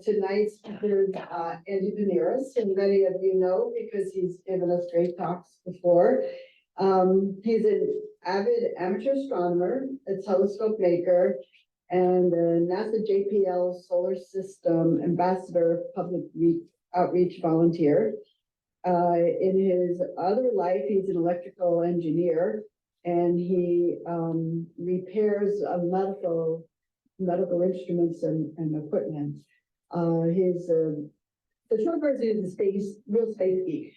tonight's speaker is Andy Poniros, and many of you know because he's given us great talks before. He's an avid amateur astronomer, a telescope maker, and a NASA JPL solar system ambassador, public outreach volunteer. In his other life, he's an electrical engineer, and he repairs medical instruments and equipment. The short version is a real space geek.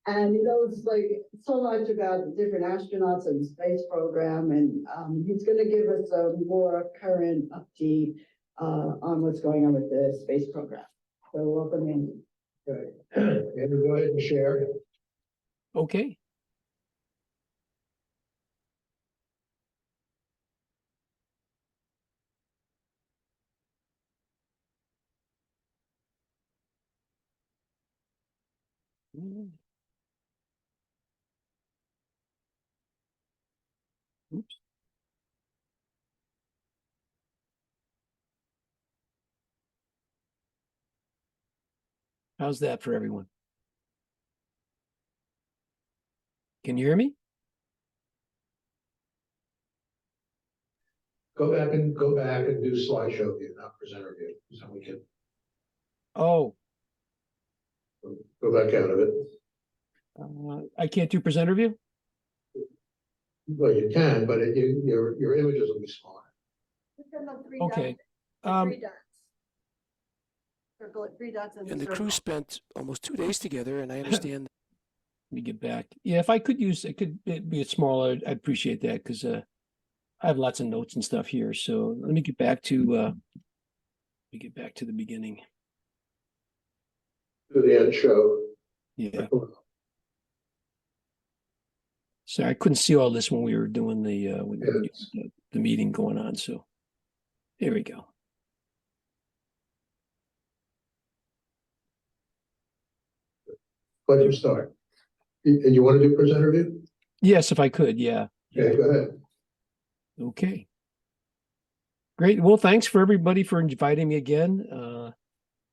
And he knows like so much about the different astronauts and the space program, and he's going to give us a more current update on what's going on with the space program. So welcome in. Okay. Andrew, go ahead and share. Okay. Oops. How's that for everyone? Can you hear me? Go back and do slideshow view, not presenter view, so we can Oh, go back out of it. I can't do presenter view? Well, you can, but your images will be smaller. Okay. Three dots And the crew spent almost 2 days together, and I understand. Let me get back. Yeah, if I could use it, could be it smaller. I'd appreciate that because I have lots of notes and stuff here. So let me get back to the beginning. To the end show. Yeah. Sorry, I couldn't see all this when we were doing the meeting going on. So here we go. Let him start. And you want to do presenter view? Yes, if I could. Yeah. Okay, go ahead. Okay. Great. Well, thanks for everybody for inviting me again.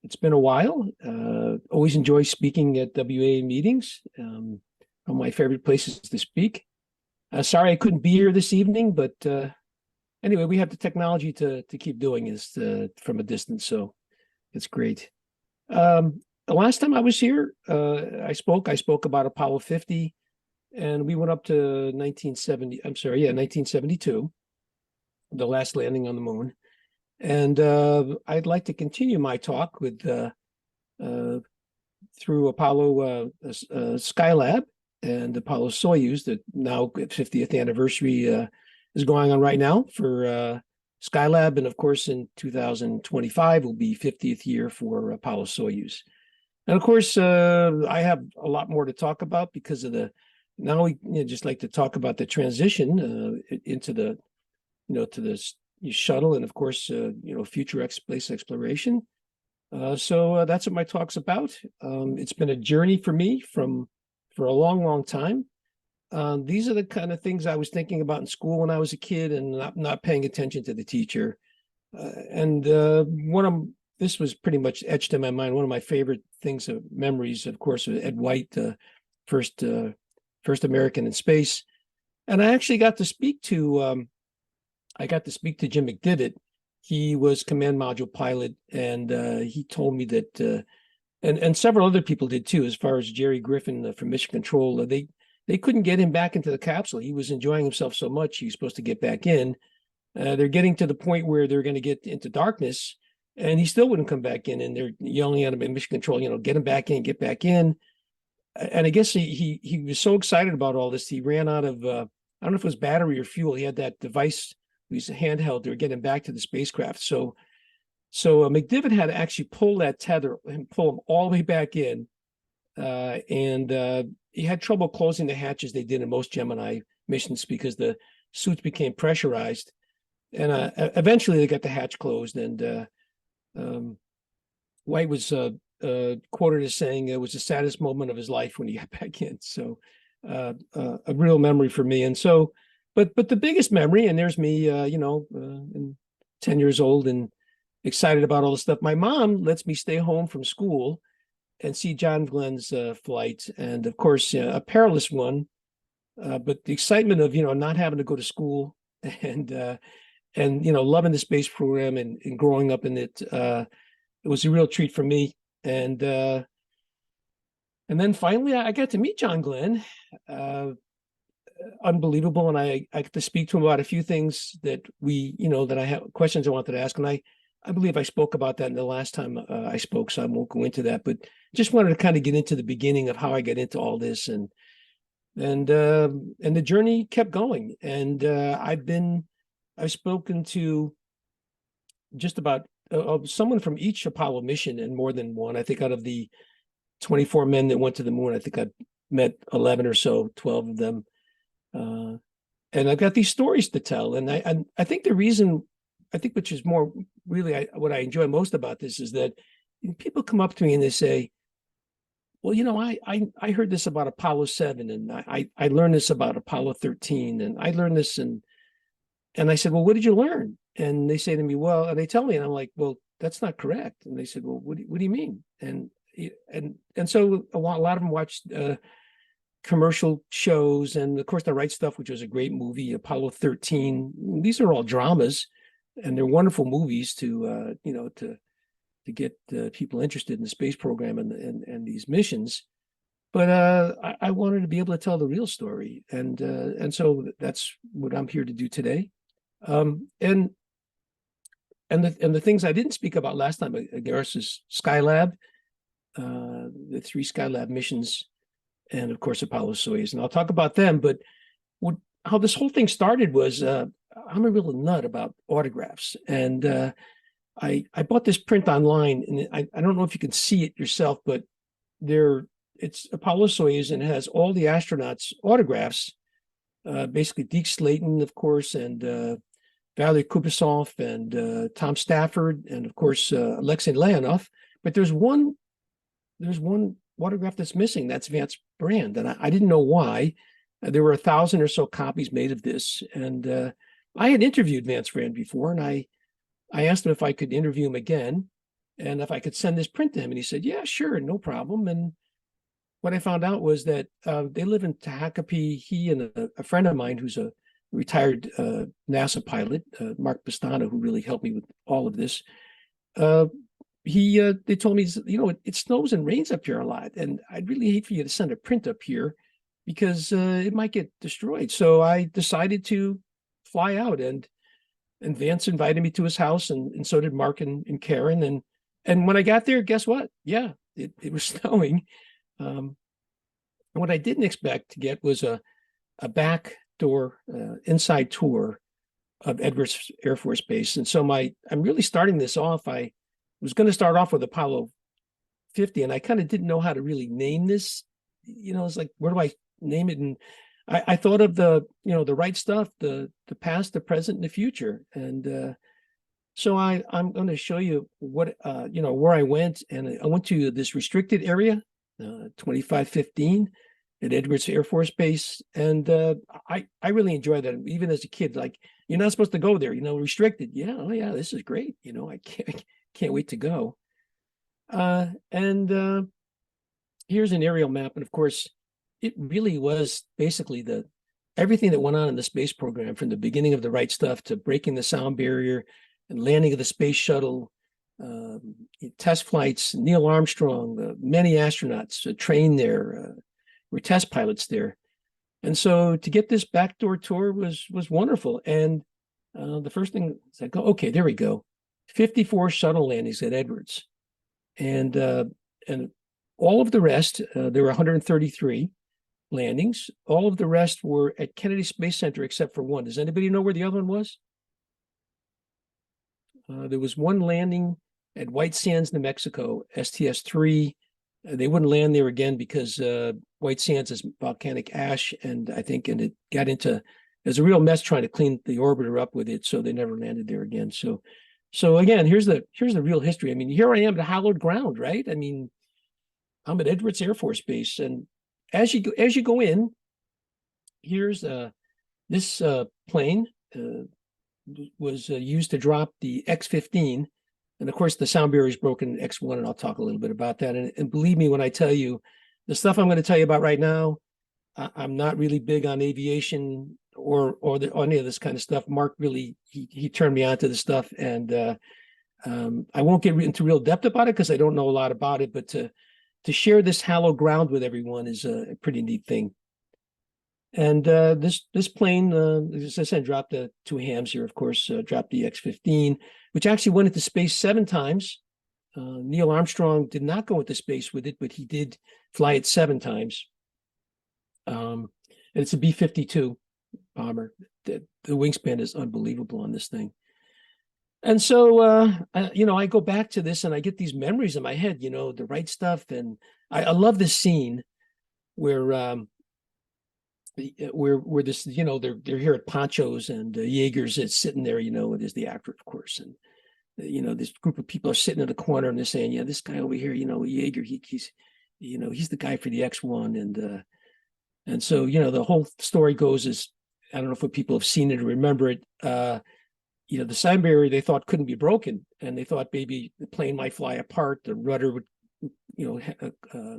It's been a while. Always enjoy speaking at WA meetings. One of my favorite places to speak. Sorry I couldn't be here this evening, but anyway, we have the technology to keep doing this from a distance, so it's great. The last time I was here, I spoke about Apollo 50, and we went up to 1972, the last landing on the moon. And I'd like to continue my talk with through Apollo Skylab and Apollo-Soyuz, that now 50th anniversary is going on right now for Skylab. And of course, in 2025 will be 50th year for Apollo-Soyuz. And of course, I have a lot more to talk about because of now we just like to talk about the transition into the, to the shuttle, and of course, future space exploration. So that's what my talk's about. It's been a journey for me for a long, long time. These are the kind of things I was thinking about in school when I was a kid and not paying attention to the teacher. This was pretty much etched in my mind. One of my favorite memories, of course, of Ed White, first American in space. And I actually got to speak to Jim McDivitt. He was command module pilot, and he told me that, and several other people did too, as far as Jerry Griffin from Mission Control. They couldn't get him back into the capsule. He was enjoying himself so much, he was supposed to get back in. They're getting to the point where they're going to get into darkness, and he still wouldn't come back in. And they're yelling at him in Mission Control, get him back in, get back in. And I guess he was so excited about all this, he ran out of, I don't know if it was battery or fuel. He had that device, he was handheld to get him back to the spacecraft. So McDivitt had to actually pull that tether and pull him all the way back in. And he had trouble closing the hatches. They did in most Gemini missions because the suits became pressurized. And eventually they got the hatch closed. And White was quoted as saying it was the saddest moment of his life when he got back in. So a real memory for me. And so, but the biggest memory, and there's me, 10 years old, and excited about all the stuff. My mom lets me stay home from school and see John Glenn's flight, and of course, a perilous one, but the excitement of not having to go to school and loving the space program and growing up in it. It was a real treat for me, and then finally I got to meet John Glenn. Unbelievable, and I got to speak to him about a few things that that I have questions I wanted to ask, and I believe I spoke about that in the last time I spoke, so I won't go into that, but just wanted to kind of get into the beginning of how I got into all this, and the journey kept going, and I've spoken to just about someone from each Apollo mission, and more than one. I think out of the 24 men that went to the moon, I think I've met 11 or so, 12 of them. And I've got these stories to tell. And I think the reason, which is more really what I enjoy most about this, is that people come up to me and they say, well, I heard this about Apollo 7, and I learned this about Apollo 13, and I learned this, and I said, well, what did you learn? And they say to me, well, and they tell me, and I'm like, well, that's not correct. And they said, well, what do you mean? And so a lot of them watched commercial shows, and of course The Right Stuff, which was a great movie, Apollo 13. These are all dramas, and they're wonderful movies to get people interested in the space program and these missions. But I wanted to be able to tell the real story, and so that's what I'm here to do today. And the things I didn't speak about last time, I guess, is Skylab, the 3 Skylab missions, and of course Apollo-Soyuz, and I'll talk about them. But how this whole thing started was I'm a real nut about autographs, and I bought this print online, and I don't know if you can see it yourself, but it's Apollo-Soyuz, and it has all the astronauts' autographs, basically Deke Slayton, of course, and Valery Kubasov, and Tom Stafford, and of course Alexei Leonov. But there's one autograph that's missing. That's Vance Brand, and I didn't know why. There were 1,000 or so copies made of this, and I had interviewed Vance Brand before, and I asked him if I could interview him again, and if I could send this print to him, and he said, yeah, sure, no problem. And what I found out was that they live in Tehachapi. He and a friend of mine who's a retired NASA pilot, Mark Pastana, who really helped me with all of this. They told me, it snows and rains up here a lot, and I'd really hate for you to send a print up here because it might get destroyed. So I decided to fly out, and Vance invited me to his house, and so did Mark and Karen. And when I got there, guess what? Yeah, it was snowing. What I didn't expect to get was a back door inside tour of Edwards Air Force Base. And so I'm really starting this off. I was going to start off with Apollo 50, and I kind of didn't know how to really name this. It's like, where do I name it? And I thought of the right stuff, the past, the present, and the future. And so I'm going to show you what, where I went. And I went to this restricted area, 2515 at Edwards Air Force Base. And I really enjoyed that. Even as a kid, like, you're not supposed to go there, restricted. Yeah. Oh yeah, this is great. I can't wait to go. And here's an aerial map. And of course, it really was basically everything that went on in the space program, from the beginning of The Right Stuff to breaking the sound barrier and landing of the space shuttle, test flights, Neil Armstrong, many astronauts trained there, were test pilots there. And so to get this backdoor tour was wonderful. And the first thing is I go, okay, there we go. 54 shuttle landings at Edwards. And all of the rest, there were 133 landings. All of the rest were at Kennedy Space Center except for one. Does anybody know where the other one was? There was one landing at White Sands, New Mexico, STS-3. They wouldn't land there again because White Sands is volcanic ash, and it got into, there's a real mess trying to clean the orbiter up with it, so they never landed there again. So again, here's the real history. I mean, here I am at hallowed ground, right? I mean, I'm at Edwards Air Force Base, and as you go in, here's this plane was used to drop the X-15 And of course, the sound barrier is broken in X1, and I'll talk a little bit about that. And believe me when I tell you, the stuff I'm going to tell you about right now, I'm not really big on aviation or any of this kind of stuff. Mark really, he turned me on to the stuff, and I won't get into real depth about it because I don't know a lot about it, but to share this hallowed ground with everyone is a pretty neat thing. And this plane, as I said, dropped the 2 hams here, of course, dropped the X-15, which actually went into space 7 times. Neil Armstrong did not go into space with it, but he did fly it 7 times. And it's a B-52 bomber. The wingspan is unbelievable on this thing. And so, I go back to this and I get these memories in my head, the right stuff. And I love this scene where this, they're here at Ponchos, and Yeager's is sitting there, it is the actor, of course. And, this group of people are sitting in the corner and they're saying, yeah, this guy over here, Yeager, he's the guy for the X1. And so, the whole story goes is, I don't know if people have seen it or remember it. The sound barrier they thought couldn't be broken, and they thought maybe the plane might fly apart, the rudder would,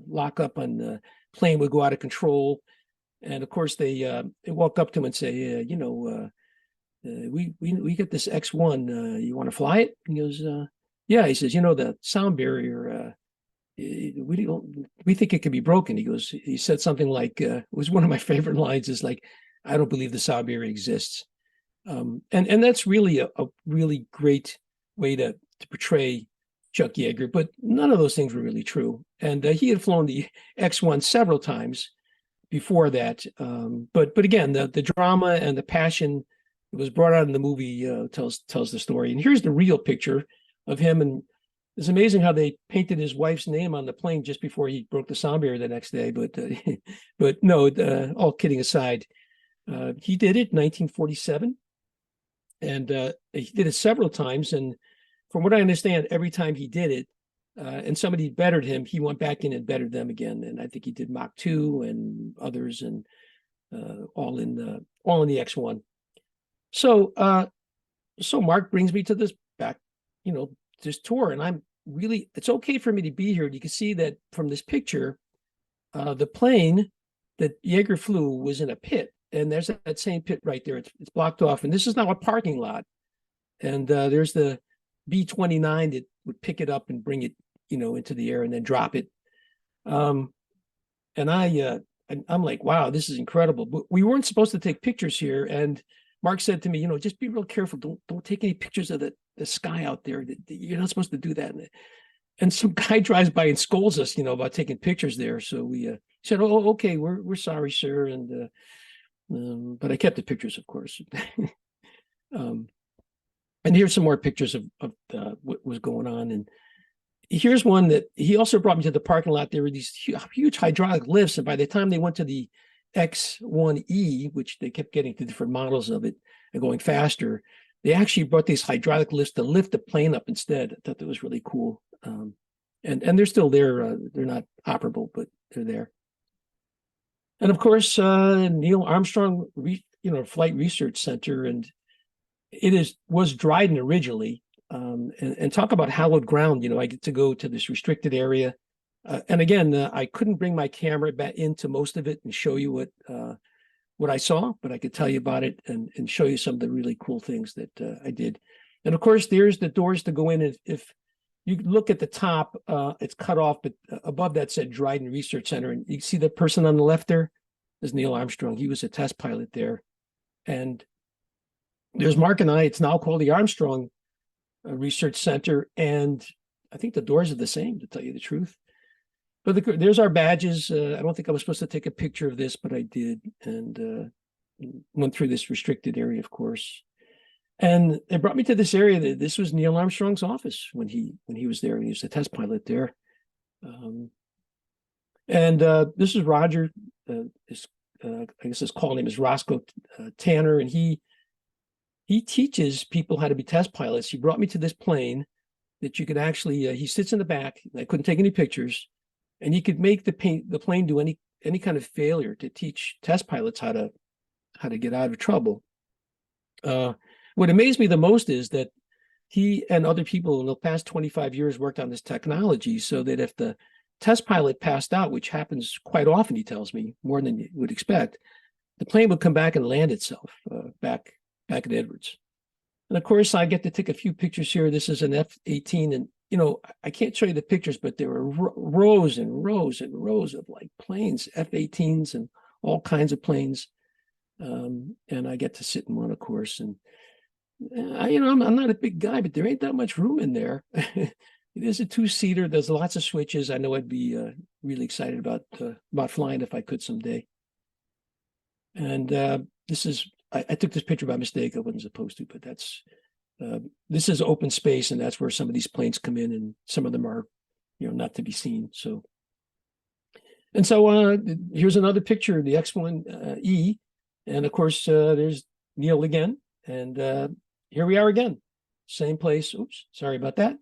lock up, and the plane would go out of control. And of course, they walk up to him and say, we get this X1. You want to fly it? And he goes, yeah. He says, the sound barrier. We think it could be broken. He said something like, it was one of my favorite lines, is like, I don't believe the sound barrier exists. And that's really a really great way to portray Chuck Yeager, but none of those things were really true. And he had flown the X1 several times before that. But again, the drama and the passion that was brought out in the movie tells the story. And here's the real picture of him. And it's amazing how they painted his wife's name on the plane just before he broke the sound barrier the next day. But no, all kidding aside, he did it in 1947. And he did it several times. And from what I understand, every time he did it, and somebody bettered him, he went back in and bettered them again. And I think he did Mach 2 and others, and all in the X1. So Mark brings me to this back, this tour, and it's okay for me to be here. You can see that from this picture, the plane that Yeager flew was in a pit. And there's that same pit right there. It's blocked off. And this is now a parking lot. And there's the B-29 that would pick it up and bring it, into the air and then drop it. And I'm like, wow, this is incredible. But we weren't supposed to take pictures here. And Mark said to me, just be real careful. Don't take any pictures of the sky out there. You're not supposed to do that. And some guy drives by and scolds us, about taking pictures there. So we said, oh, okay, we're sorry, sir. And but I kept the pictures, of course. And here's some more pictures of what was going on. And here's one that he also brought me to the parking lot. There were these huge hydraulic lifts. And by the time they went to the X1E, which they kept getting to different models of it and going faster, they actually brought these hydraulic lifts to lift the plane up instead. I thought that was really cool. And they're still there. They're not operable, but they're there. And of course, Neil Armstrong, Flight Research Center, and was Dryden originally. And talk about hallowed ground. I get to go to this restricted area, and again, I couldn't bring my camera back into most of it and show you what I saw, but I could tell you about it and show you some of the really cool things that I did. And of course, there's the doors to go in. If you look at the top, it's cut off, but above that said Dryden Research Center. And you see the person on the left there is Neil Armstrong. He was a test pilot there. And there's Mark and I. It's now called the Armstrong Research Center. And I think the doors are the same, to tell you the truth. But there's our badges. I don't think I was supposed to take a picture of this, but I did. And went through this restricted area, of course. And it brought me to this area. This was Neil Armstrong's office when he was there. He was a test pilot there. This is Roger. I guess his call name is Roscoe Tanner, and he teaches people how to be test pilots. He brought me to this plane that you could actually. He sits in the back. I couldn't take any pictures, and he could make the plane do any kind of failure to teach test pilots how to get out of trouble. What amazed me the most is that he and other people in the past 25 years worked on this technology so that if the test pilot passed out, which happens quite often, he tells me, more than you would expect, the plane would come back and land itself back at Edwards. And of course, I get to take a few pictures here. This is an F-18, and I can't show you the pictures, but there were rows and rows and rows of like planes, F-18s and all kinds of planes. And I get to sit in one, of course. And I'm not a big guy, but there ain't that much room in there. It is a two-seater. There's lots of switches. I know I'd be really excited about flying if I could someday. And this is, I took this picture by mistake. I wasn't supposed to, but that's, this is open space, and that's where some of these planes come in, and some of them are, not to be seen. So, and so here's another picture of the X-1E. And of course, there's Neil again. And here we are again, same place. Oops, sorry about that.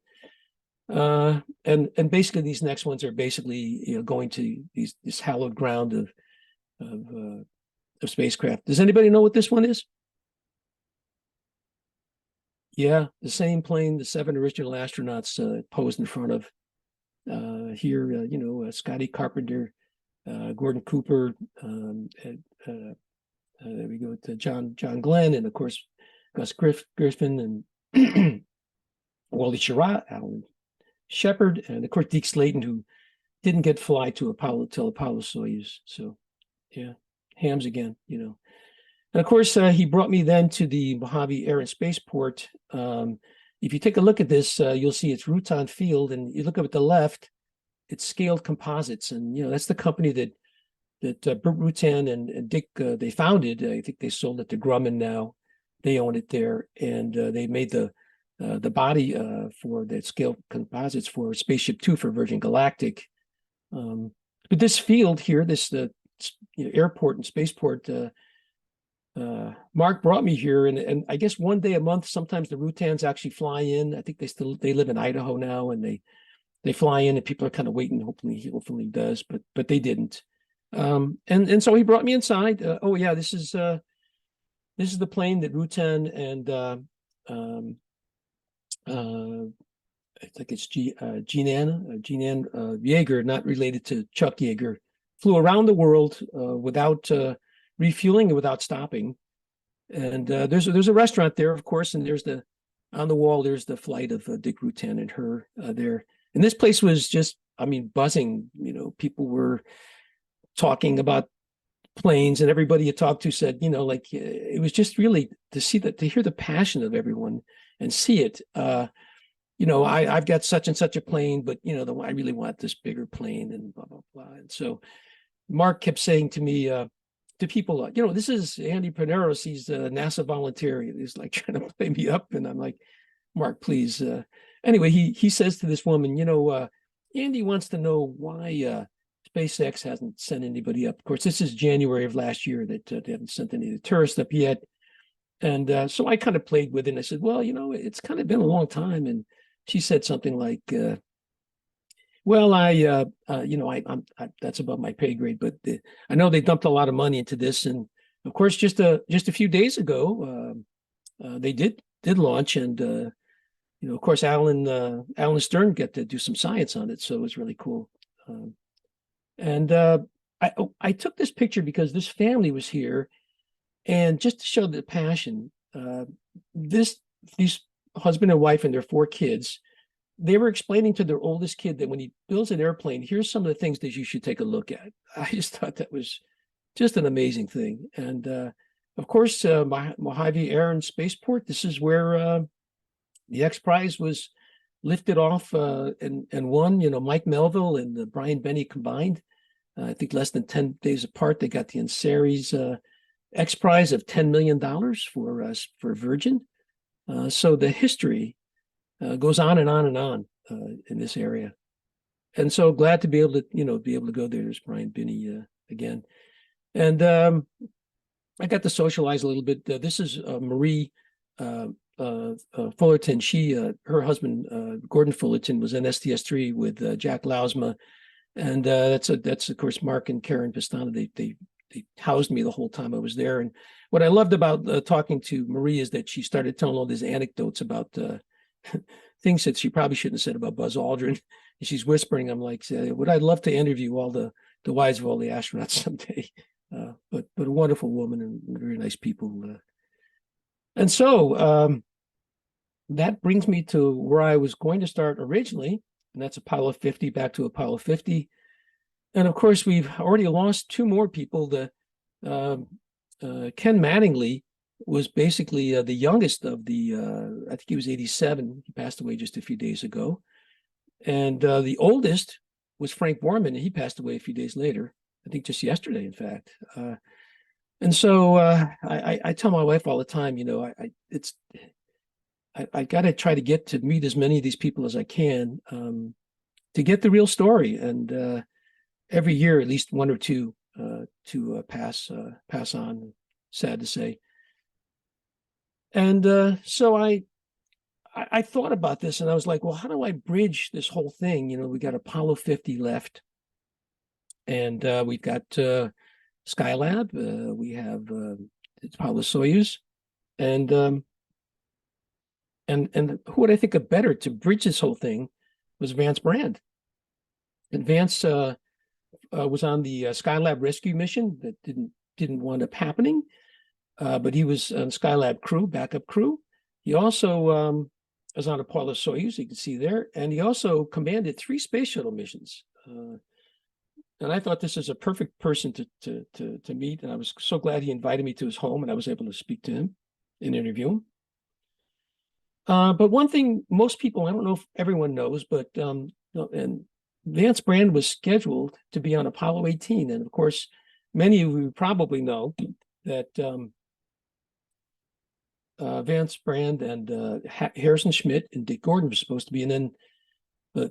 And basically these next ones are basically, going to this hallowed ground of spacecraft. Does anybody know what this one is? Yeah, the same plane the 7 original astronauts posed in front of. Here, Scotty Carpenter, Gordon Cooper, there we go to John Glenn, and of course Gus Griffin and Wally Schirra, Alan Shepard, and of course Deke Slayton, who didn't get fly to Apollo-Soyuz. So yeah, hams again, And of course he brought me then to the Mojave Air and Spaceport. If you take a look at this, you'll see it's Rutan Field, and you look up at the left, it's Scaled Composites, and that's the company that Burt Rutan and Dick they founded. I think they sold it to Grumman now. They own it there, and they made the body for the Scaled Composites for Spaceship Two for Virgin Galactic. But this field here, this airport and spaceport, Mark brought me here, and I guess one day a month, sometimes the Rutans actually fly in. I think they live in Idaho now, and they fly in, and people are kind of waiting. Hopefully he does, but they didn't. And so he brought me inside. Oh yeah, this is the plane that Rutan and I think it's Jean-Ann Yeager, not related to Chuck Yeager, flew around the world without refueling and without stopping. And there's a restaurant there, of course, and on the wall there's the flight of Dick Rutan and her there. And this place was just, buzzing. People were talking about planes, and everybody you talked to said, it was just really to hear the passion of everyone and see it. I've got such and such a plane, but I really want this bigger plane, and blah blah blah. And so Mark kept saying to me, to people, this is Andy Poniros. He's a NASA volunteer. He's like trying to play me up, and I'm like, Mark, please. Anyway, he says to this woman, Andy wants to know why SpaceX hasn't sent anybody up. Of course, this is January of last year that they haven't sent any of the tourists up yet. And so I kind of played with it. And I said, well, it's kind of been a long time. And she said something like, well, I'm that's above my pay grade, but I know they dumped a lot of money into this. And of course, just a few days ago, they did launch, and of course, Alan Stern got to do some science on it, so it was really cool. And I took this picture because this family was here, and just to show the passion, these husband and wife and their 4 kids, they were explaining to their oldest kid that when he builds an airplane, here's some of the things that you should take a look at. I just thought that was just an amazing thing. And of course, Mojave Air and Spaceport, this is where the X Prize was lifted off and won. Mike Melville and Brian Benny combined. I think less than 10 days apart, they got the Anseres X Prize of $10 million for Virgin. So the history goes on and on and on in this area. And so glad to be able to go there. There's Brian Benny again. And I got to socialize a little bit. This is Marie Fullerton. Her husband, Gordon Fullerton, was in STS-3 with Jack Lausma. And that's of course Mark and Karen Pistana. They housed me the whole time I was there. And what I loved about talking to Marie is that she started telling all these anecdotes about things that she probably shouldn't have said about Buzz Aldrin. And she's whispering, I'm like, would I love to interview all the wives of all the astronauts someday? But a wonderful woman and very nice people. And so that brings me to where I was going to start originally, and that's Apollo 50, back to Apollo 50. And of course, we've already lost two more people. Ken Mattingly was basically the youngest of the, I think he was 87. He passed away just a few days ago. And the oldest was Frank Borman, and he passed away a few days later, I think just yesterday, in fact. And so I tell my wife all the time, I got to try to get to meet as many of these people as I can to get the real story. And every year, at least one or two to pass on, sad to say. And so I thought about this, and I was like, well, how do I bridge this whole thing? We got Apollo 50 left, and we've got Skylab. We have Apollo-Soyuz, and who would I think of better to bridge this whole thing was Vance Brand. And Vance was on the Skylab rescue mission that didn't wind up happening, but he was on Skylab crew, backup crew. He also was on Apollo-Soyuz, you can see there, and he also commanded 3 space shuttle missions. And I thought this is a perfect person to meet, and I was so glad he invited me to his home, and I was able to speak to him and interview him. But one thing most people, I don't know if everyone knows, but and Vance Brand was scheduled to be on Apollo 18, and of course, many of you probably know that Vance Brand and Harrison Schmitt and Dick Gordon were supposed to be, and then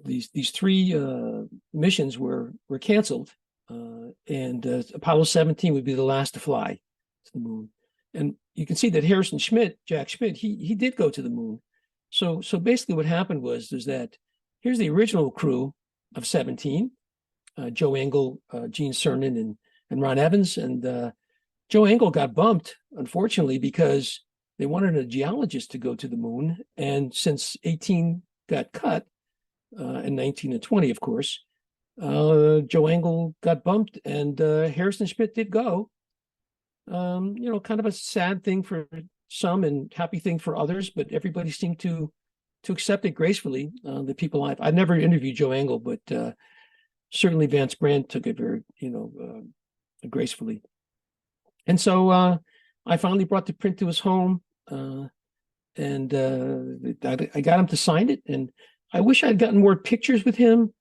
these 3 missions were canceled, and Apollo 17 would be the last to fly to the moon. And you can see that Harrison Schmitt, Jack Schmitt, he did go to the moon. So basically, what happened was that here's the original crew of 17: Joe Engle, Gene Cernan, and Ron Evans. And Joe Engle got bumped, unfortunately, because they wanted a geologist to go to the moon. And since 18 got cut, and 19 and 20, of course, Joe Engle got bumped, and Harrison Schmitt did go. Kind of a sad thing for some and happy thing for others, but everybody seemed to accept it gracefully. The people I've never interviewed Joe Engle, but certainly Vance Brand took it very, gracefully. And so I finally brought the print to his home, and I got him to sign it. And I wish I'd gotten more pictures with him.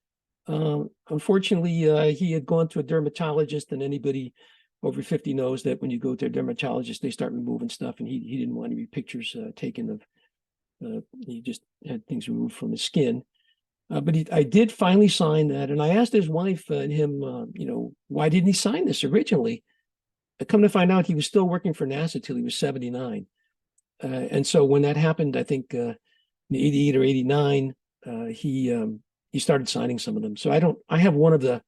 Unfortunately, he had gone to a dermatologist, and anybody over 50 knows that when you go to a dermatologist, they start removing stuff, and he didn't want any pictures taken of. He just had things removed from his skin. But I did finally sign that, and I asked his wife and him, why didn't he sign this originally? I come to find out he was still working for NASA till he was 79. And so when that happened, I think in 88 or 89, he started signing some of them. So I have one of the,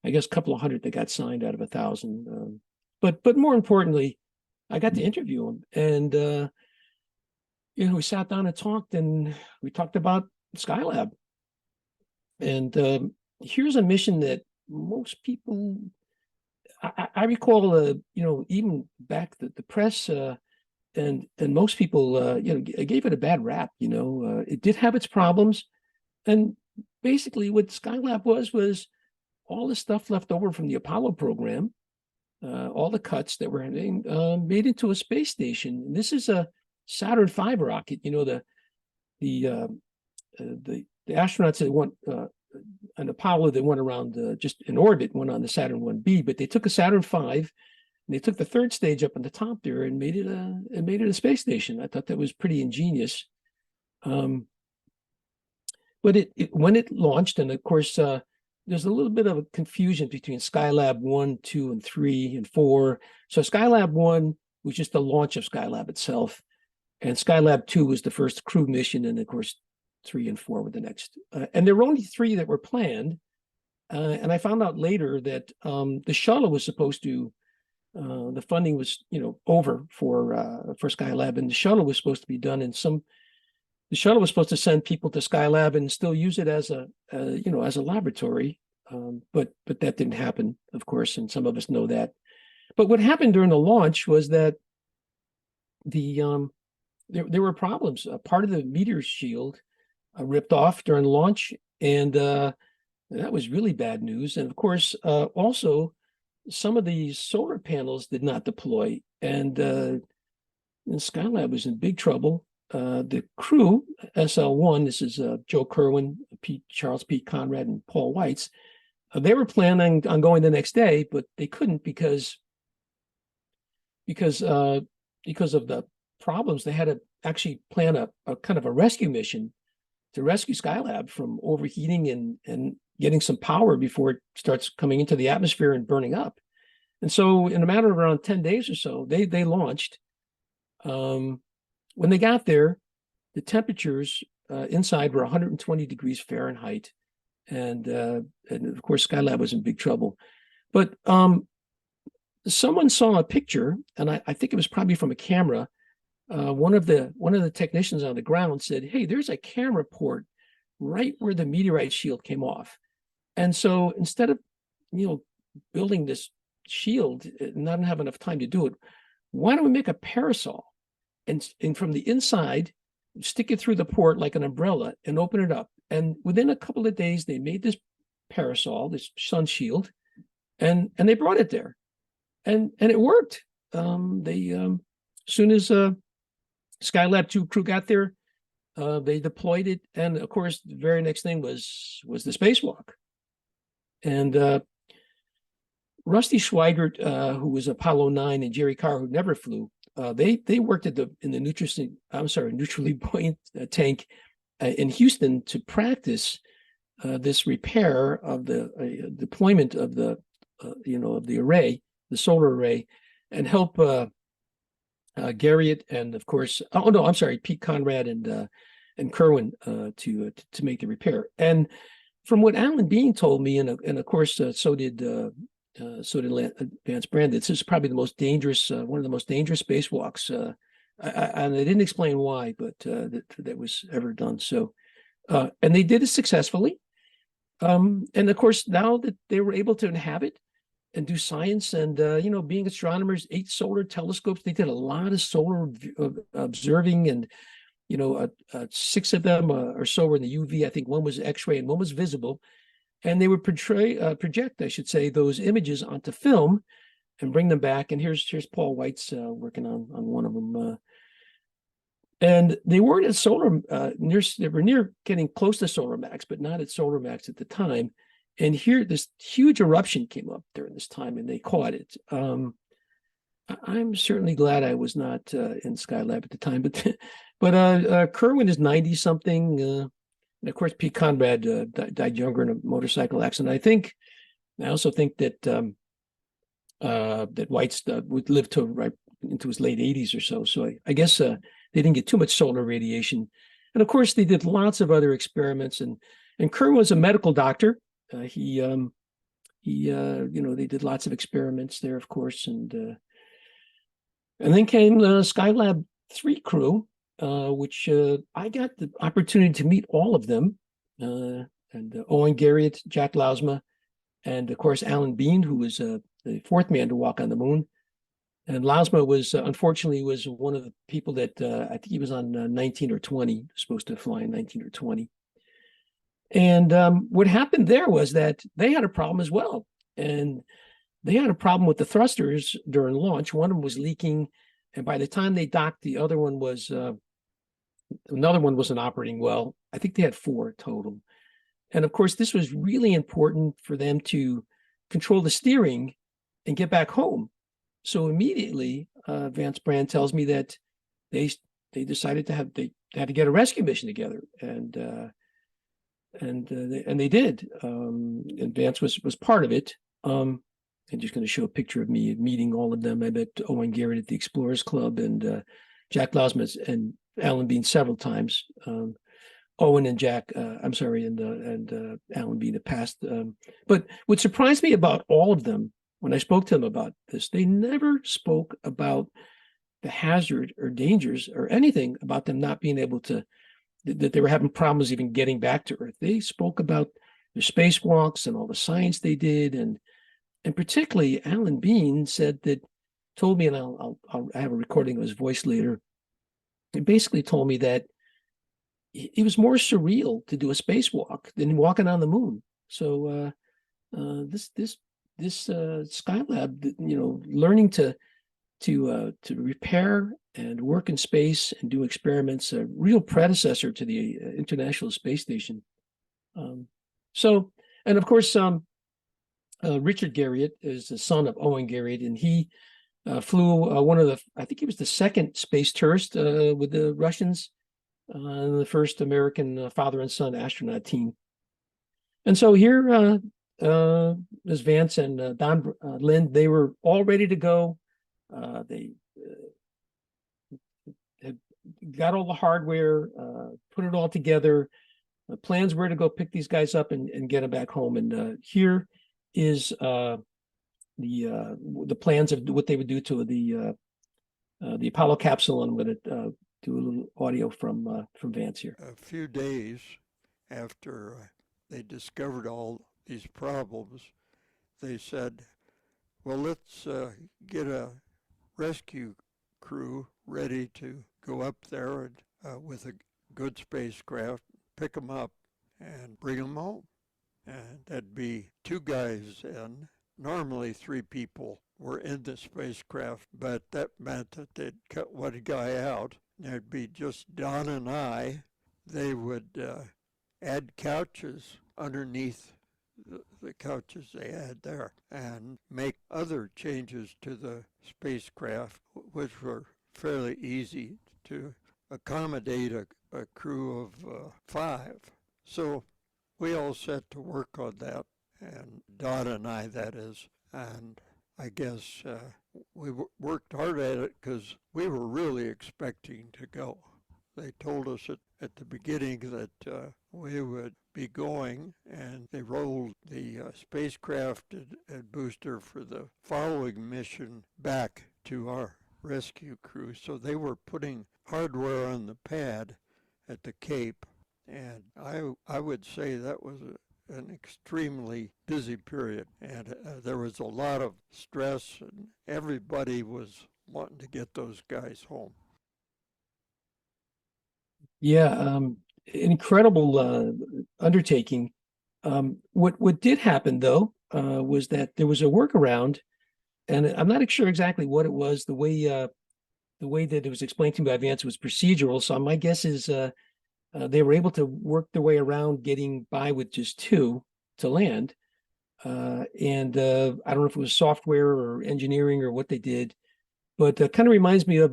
I guess, couple of hundred that got signed out of 1,000. But more importantly, I got to interview him, and we sat down and talked, and we talked about Skylab. And here's a mission that most people, I recall, even back the press and most people, gave it a bad rap. It did have its problems, and basically what Skylab was all the stuff left over from the Apollo program, all the cuts that were made into a space station. And this is a Saturn V rocket. The astronauts that went an Apollo that went around just in orbit went on the Saturn 1B, but they took a Saturn V and they took the 3rd stage up on the top there and made it a space station. I thought that was pretty ingenious. But when it launched, and of course, there's a little bit of a confusion between Skylab 1, 2, and 3, and 4. So Skylab 1 was just the launch of Skylab itself, and Skylab 2 was the first crew mission, and of course, 3 and 4 were the next. And there were only 3 that were planned. And I found out later that the shuttle was supposed to, the funding was, over for Skylab, and the shuttle was supposed to be done in some the shuttle was supposed to send people to Skylab and still use it as as a laboratory. But that didn't happen, of course, and some of us know that. But what happened during the launch was that there were problems. Part of the meteor shield ripped off during launch, and that was really bad news. And of course, also some of the solar panels did not deploy, and Skylab was in big trouble. The crew, SL1, this is Joe Kerwin, Charles P. Conrad, and Paul Weitz, they were planning on going the next day, but they couldn't because of the problems. They had to actually plan a kind of a rescue mission to rescue Skylab from overheating and getting some power before it starts coming into the atmosphere and burning up. And so in a matter of around 10 days or so, they launched. When they got there, the temperatures inside were 120 degrees Fahrenheit. And of course, Skylab was in big trouble. But someone saw a picture, and I think it was probably from a camera. One of the technicians on the ground said, "Hey, there's a camera port right where the meteorite shield came off." And so instead of building this shield and not have enough time to do it, why don't we make a parasol and from the inside stick it through the port like an umbrella and open it up? And within a couple of days, they made this parasol, this sun shield, and they brought it there, and it worked. As soon as Skylab 2 crew got there, they deployed it, and of course, the very next thing was the spacewalk. And Rusty Schweigert, who was Apollo 9, and Jerry Carr, who never flew, they worked in the neutrally buoyant tank in Houston to practice this repair of the deployment of the of the array, the solar array, and help Garriott and of course Pete Conrad and Kerwin to make the repair. And from what Alan Bean told me, and of course so did Vance Brand, this is probably the most dangerous, one of the most dangerous spacewalks. And they didn't explain why, but that was ever done. So, and they did it successfully. And of course, now that they were able to inhabit and do science and, being astronomers, 8 solar telescopes, they did a lot of solar observing, and, 6 of them or so were in the UV. I think one was X-ray and one was visible. And they would project, I should say, those images onto film and bring them back. And here's Paul Weitz working on one of them. And they weren't at solar they were near getting close to solar max, but not at solar max at the time. And here, this huge eruption came up during this time, and they caught it. I'm certainly glad I was not in Skylab at the time, but Kerwin is 90 something. And of course, Pete Conrad died younger in a motorcycle accident. I also think that that Weitz would live to right into his late 80s or so. So I guess they didn't get too much solar radiation. And of course, they did lots of other experiments. And Kerwin was a medical doctor. They did lots of experiments there, of course. And then came the Skylab 3 crew, which I got the opportunity to meet all of them, and Owen Garriott, Jack Lausma, and of course Alan Bean, who was the 4th man to walk on the moon. And Lausma was unfortunately one of the people that I think he was on 19 or 20, supposed to fly in 19 or 20. And what happened there was that they had a problem as well, and they had a problem with the thrusters during launch. One of them was leaking, and by the time they docked, the other one was. Another one wasn't operating well. I think they had 4 total. And of course, this was really important for them to control the steering and get back home. So immediately, Vance Brand tells me that they decided they had to get a rescue mission together, and they did. And Vance was part of it. I'm just going to show a picture of me meeting all of them. I met Owen Garriott at the Explorers Club, and Jack Lausma and Alan Bean several times. Owen and Jack, and Alan Bean have passed. But what surprised me about all of them, when I spoke to them about this, they never spoke about the hazard or dangers or anything about them not being able to that they were having problems even getting back to Earth. They spoke about their spacewalks and all the science they did, and particularly Alan Bean told me, and I'll have a recording of his voice later. He basically told me that it was more surreal to do a spacewalk than walking on the moon. So this Skylab, learning to repair and work in space and do experiments, a real predecessor to the International Space Station. And of course, Richard Garriott is the son of Owen Garriott, and he flew I think he was the second space tourist with the Russians, the first American father and son astronaut team. And so here is Vance and Don Lind. They were all ready to go. They had got all the hardware, put it all together. The plans were to go pick these guys up and get them back home. And here is the plans of what they would do to the Apollo capsule. And I'm going to do a little audio from Vance here. A few days after they discovered all these problems, they said, well, let's get a rescue crew ready to go up there and, with a good spacecraft, pick them up and bring them home. And that'd be 2 guys in. Normally 3 people were in the spacecraft, but that meant that they'd cut 1 guy out. There'd be just Don and I. They would add couches underneath the couches they had there and make other changes to the spacecraft, which were fairly easy to accommodate a crew of 5. So we all set to work on that, and Don and I, that is, and I guess we worked hard at it because we were really expecting to go. They told us at the beginning that we would be going, and they rolled the spacecraft and booster for the following mission back to our rescue crew. So they were putting hardware on the pad at the Cape, and I would say that was an extremely busy period, and there was a lot of stress, and everybody was wanting to get those guys home. Yeah, incredible undertaking. What did happen though was that there was a workaround, and I'm not sure exactly what it was. The way that it was explained to me by Vance was procedural. So my guess is they were able to work their way around getting by with just 2 to land. And I don't know if it was software or engineering or what they did, but kind of reminds me of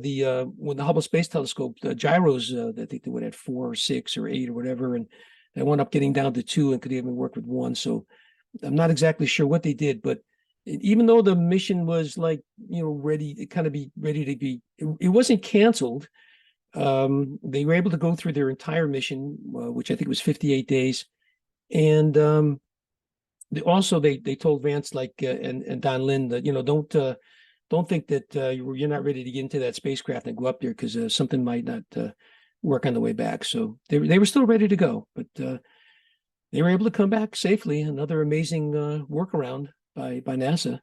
when the Hubble Space Telescope, the gyros, I think they would have 4 or 6 or 8 or whatever, and they wound up getting down to 2 and could even work with 1. So I'm not exactly sure what they did, but even though the mission was ready to be, it wasn't canceled. They were able to go through their entire mission, which I think was 58 days. And they told Vance and Don Lind that, don't think that you're not ready to get into that spacecraft and go up there because something might not work on the way back. So they were still ready to go, but they were able to come back safely. Another amazing workaround by NASA.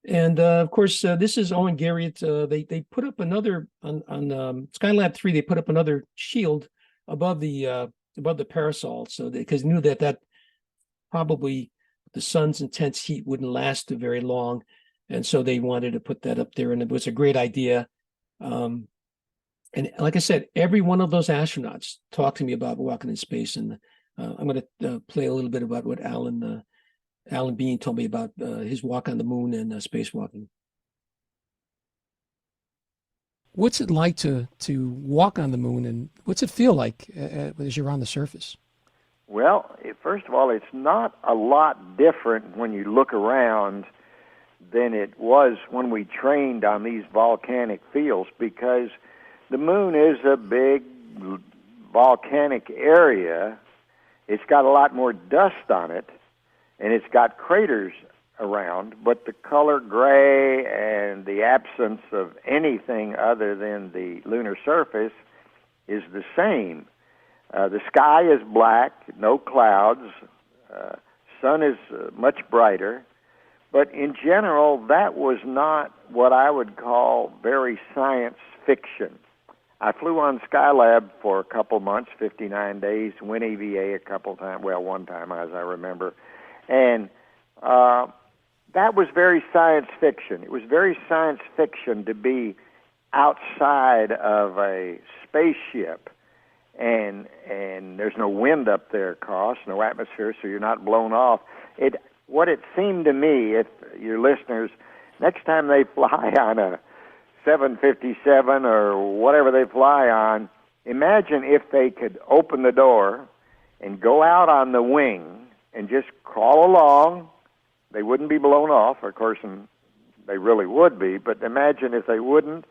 And of course, this is Owen Garriott. They put up another on Skylab 3. They put up another shield above the parasol, so because they knew that probably the sun's intense heat wouldn't last very long. And so they wanted to put that up there, and it was a great idea. And like I said, every one of those astronauts talked to me about walking in space. And I'm going to play a little bit about what Alan Bean told me about his walk on the moon and spacewalking. What's it like to walk on the moon, and what's it feel like as you're on the surface? Well, first of all, it's not a lot different when you look around than it was when we trained on these volcanic fields, because the moon is a big volcanic area. It's got a lot more dust on it, and it's got craters around, but the color gray and the absence of anything other than the lunar surface is the same. The sky is black, no clouds. Sun is much brighter. But in general, that was not what I would call very science fiction. I flew on Skylab for a couple months, 59 days, went EVA a couple times, well, one time as I remember. And that was very science fiction. It was very science fiction to be outside of a spaceship, and there's no wind up there, of course, no atmosphere, so you're not blown off. What it seemed to me, if your listeners, next time they fly on a 757 or whatever they fly on, imagine if they could open the door and go out on the wing and just crawl along. They wouldn't be blown off, of course, and they really would be, but imagine if they wouldn't.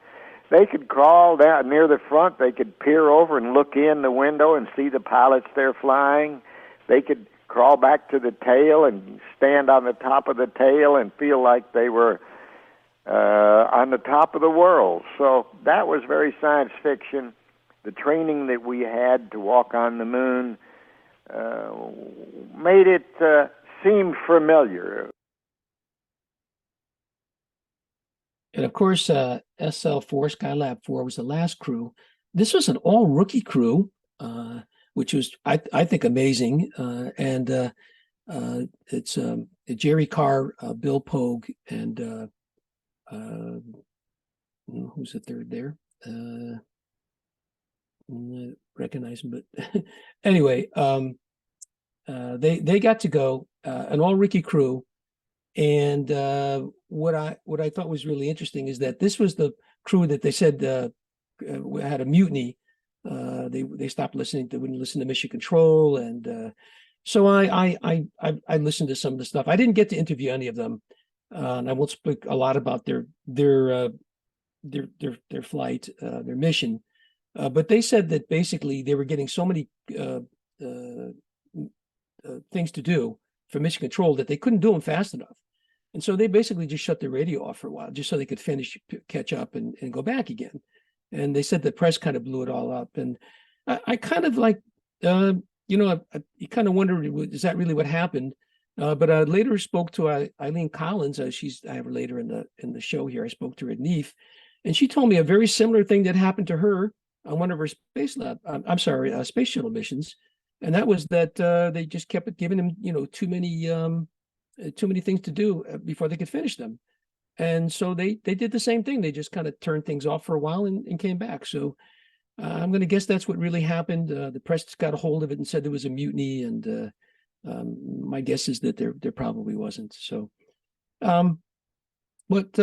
They could crawl down near the front. They could peer over and look in the window and see the pilots there flying. They could crawl back to the tail and stand on the top of the tail and feel like they were on the top of the world. So that was very science fiction. The training that we had to walk on the moon made it seem familiar. And of course, SL4, Skylab 4 was the last crew. This was an all-rookie crew, which was, I think, amazing. And it's Jerry Carr, Bill Pogue, and who's the third there? I recognize him, but anyway, they got to go, an all-rookie crew. And what I thought was really interesting is that this was the crew that they said had a mutiny. They stopped listening. They wouldn't listen to mission control, and so I listened to some of the stuff. I didn't get to interview any of them, and I won't speak a lot about their flight, their mission. But they said that basically they were getting so many things to do for mission control that they couldn't do them fast enough. And so they basically just shut their radio off for a while, just so they could catch up and go back again. And they said the press kind of blew it all up. And I kind of like, you kind of wondered, is that really what happened? But I later spoke to Eileen Collins. I have her later in the show here. I spoke to her at NEAF, and she told me a very similar thing that happened to her on one of her space shuttle missions. And that was that they just kept giving them, too many things to do before they could finish them. And so they did the same thing. They just kind of turned things off for a while and came back. So I'm going to guess that's what really happened. The press got a hold of it and said there was a mutiny. And my guess is that there probably wasn't. So, but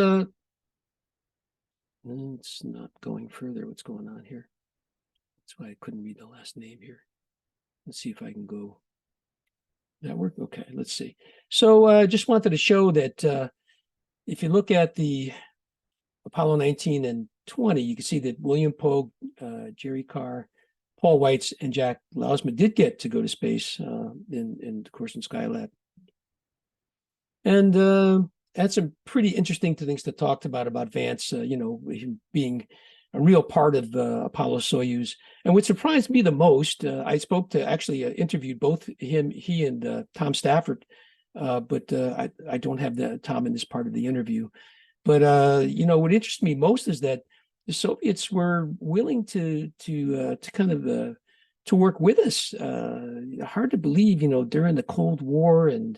it's not going further. What's going on here? That's why I couldn't read the last name here. Let's see if I can go. That work? Okay, let's see. So just wanted to show that if you look at the Apollo 19 and 20, you can see that William Pogue, Jerry Carr, Paul Weitz, and Jack Lausman did get to go to space in of course, in Skylab. And had some pretty interesting things to talk about Vance, him being a real part of Apollo-Soyuz. And what surprised me the most, I spoke to, actually interviewed both he and Tom Stafford, but I don't have Tom in this part of the interview. But, what interests me most is that the Soviets were willing to kind of to work with us. Hard to believe, during the Cold War, and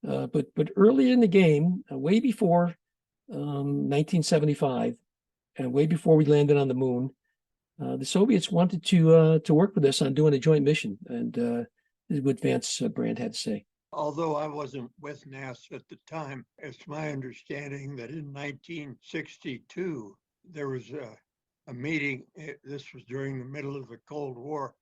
but early in the game, way before 1975, and way before we landed on the moon, the Soviets wanted to work with us on doing a joint mission, and this is what Vance Brand had to say. Although I wasn't with NASA at the time, it's my understanding that in 1962, there was a meeting. This was during the middle of the Cold War.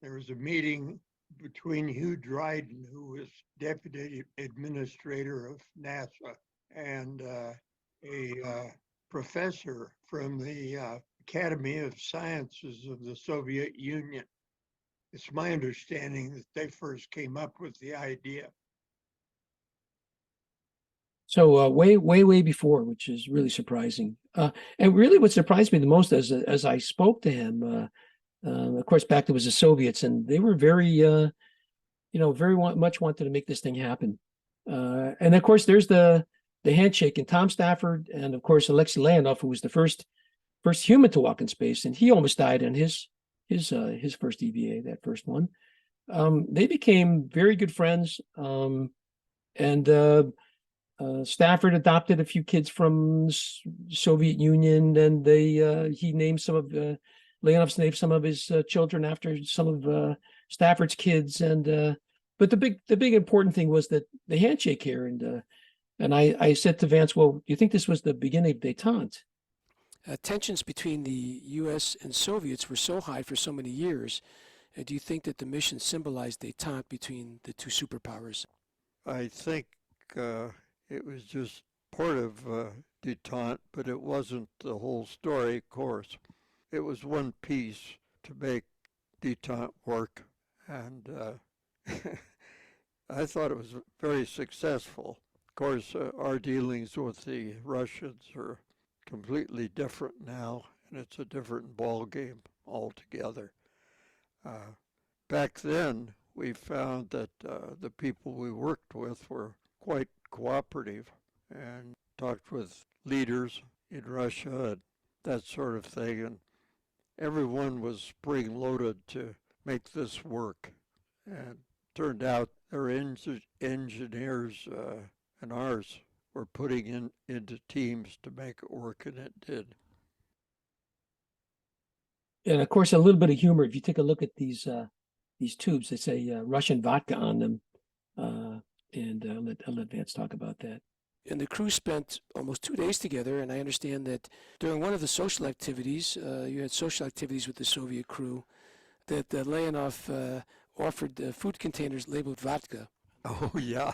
There was a meeting between Hugh Dryden, who was deputy administrator of NASA, and a professor from the Academy of Sciences of the Soviet Union. It's my understanding that they first came up with the idea. So way before, which is really surprising. And really what surprised me the most as I spoke to him, Of course, back there was the Soviets, and they were very, much wanted to make this thing happen. And of course, there's the handshake, and Tom Stafford, and of course Alexei Leonov, who was the first human to walk in space, and he almost died on his first EVA, that first one. They became very good friends, and Stafford adopted a few kids from Soviet Union, and he named some of Leonov's named some of his children after some of Stafford's kids, and but the big important thing was that the handshake here, and I said to Vance, well, do you think this was the beginning of détente? Tensions between the U.S. and Soviets were so high for so many years. Do you think that the mission symbolized détente between the two superpowers? I think it was just part of détente, but it wasn't the whole story, of course. It was one piece to make détente work, and I thought it was very successful. Of course, our dealings with the Russians are completely different now, and it's a different ball game altogether. Back then, we found that the people we worked with were quite cooperative and talked with leaders in Russia and that sort of thing, and everyone was spring-loaded to make this work. And turned out their engineers and ours were putting into teams to make it work, and it did. And of course, a little bit of humor. If you take a look at these tubes, they say Russian vodka on them, and I'll let Vance talk about that. And the crew spent almost 2 days together, and I understand that during one of the social activities, you had social activities with the Soviet crew, that Leonov offered food containers labeled vodka. Oh, yeah.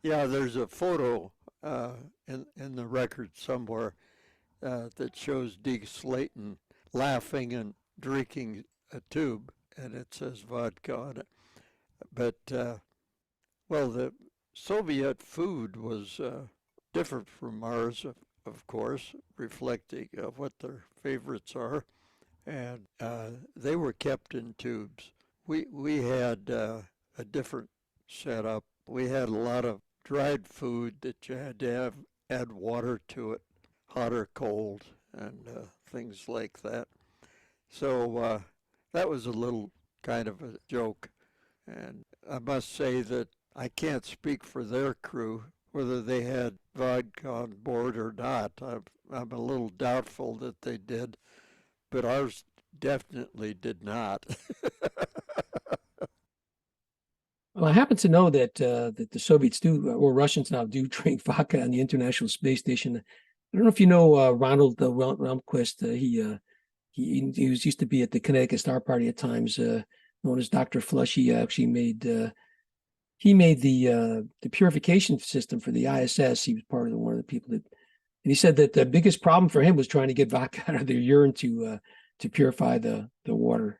Yeah, there's a photo in the record somewhere that shows Deke Slayton laughing and drinking a tube, and it says vodka on it. But, well, the Soviet food was different from ours, of course, reflecting what their favorites are, and they were kept in tubes. We had a different setup. We had a lot of dried food that you had to add water to it, hot or cold, and things like that. So that was a little kind of a joke. And I must say that I can't speak for their crew, whether they had vodka on board or not. I'm a little doubtful that they did, but ours definitely did not. Well, I happen to know that that the Soviets do, or Russians now do, drink vodka on the International Space Station. I don't know if you know Ronald Rumquist. He used to be at the Connecticut Star Party at times, known as Dr. Flush. He actually made the purification system for the ISS. He was part of one of the people that, and he said that the biggest problem for him was trying to get vodka out of their urine to purify the water.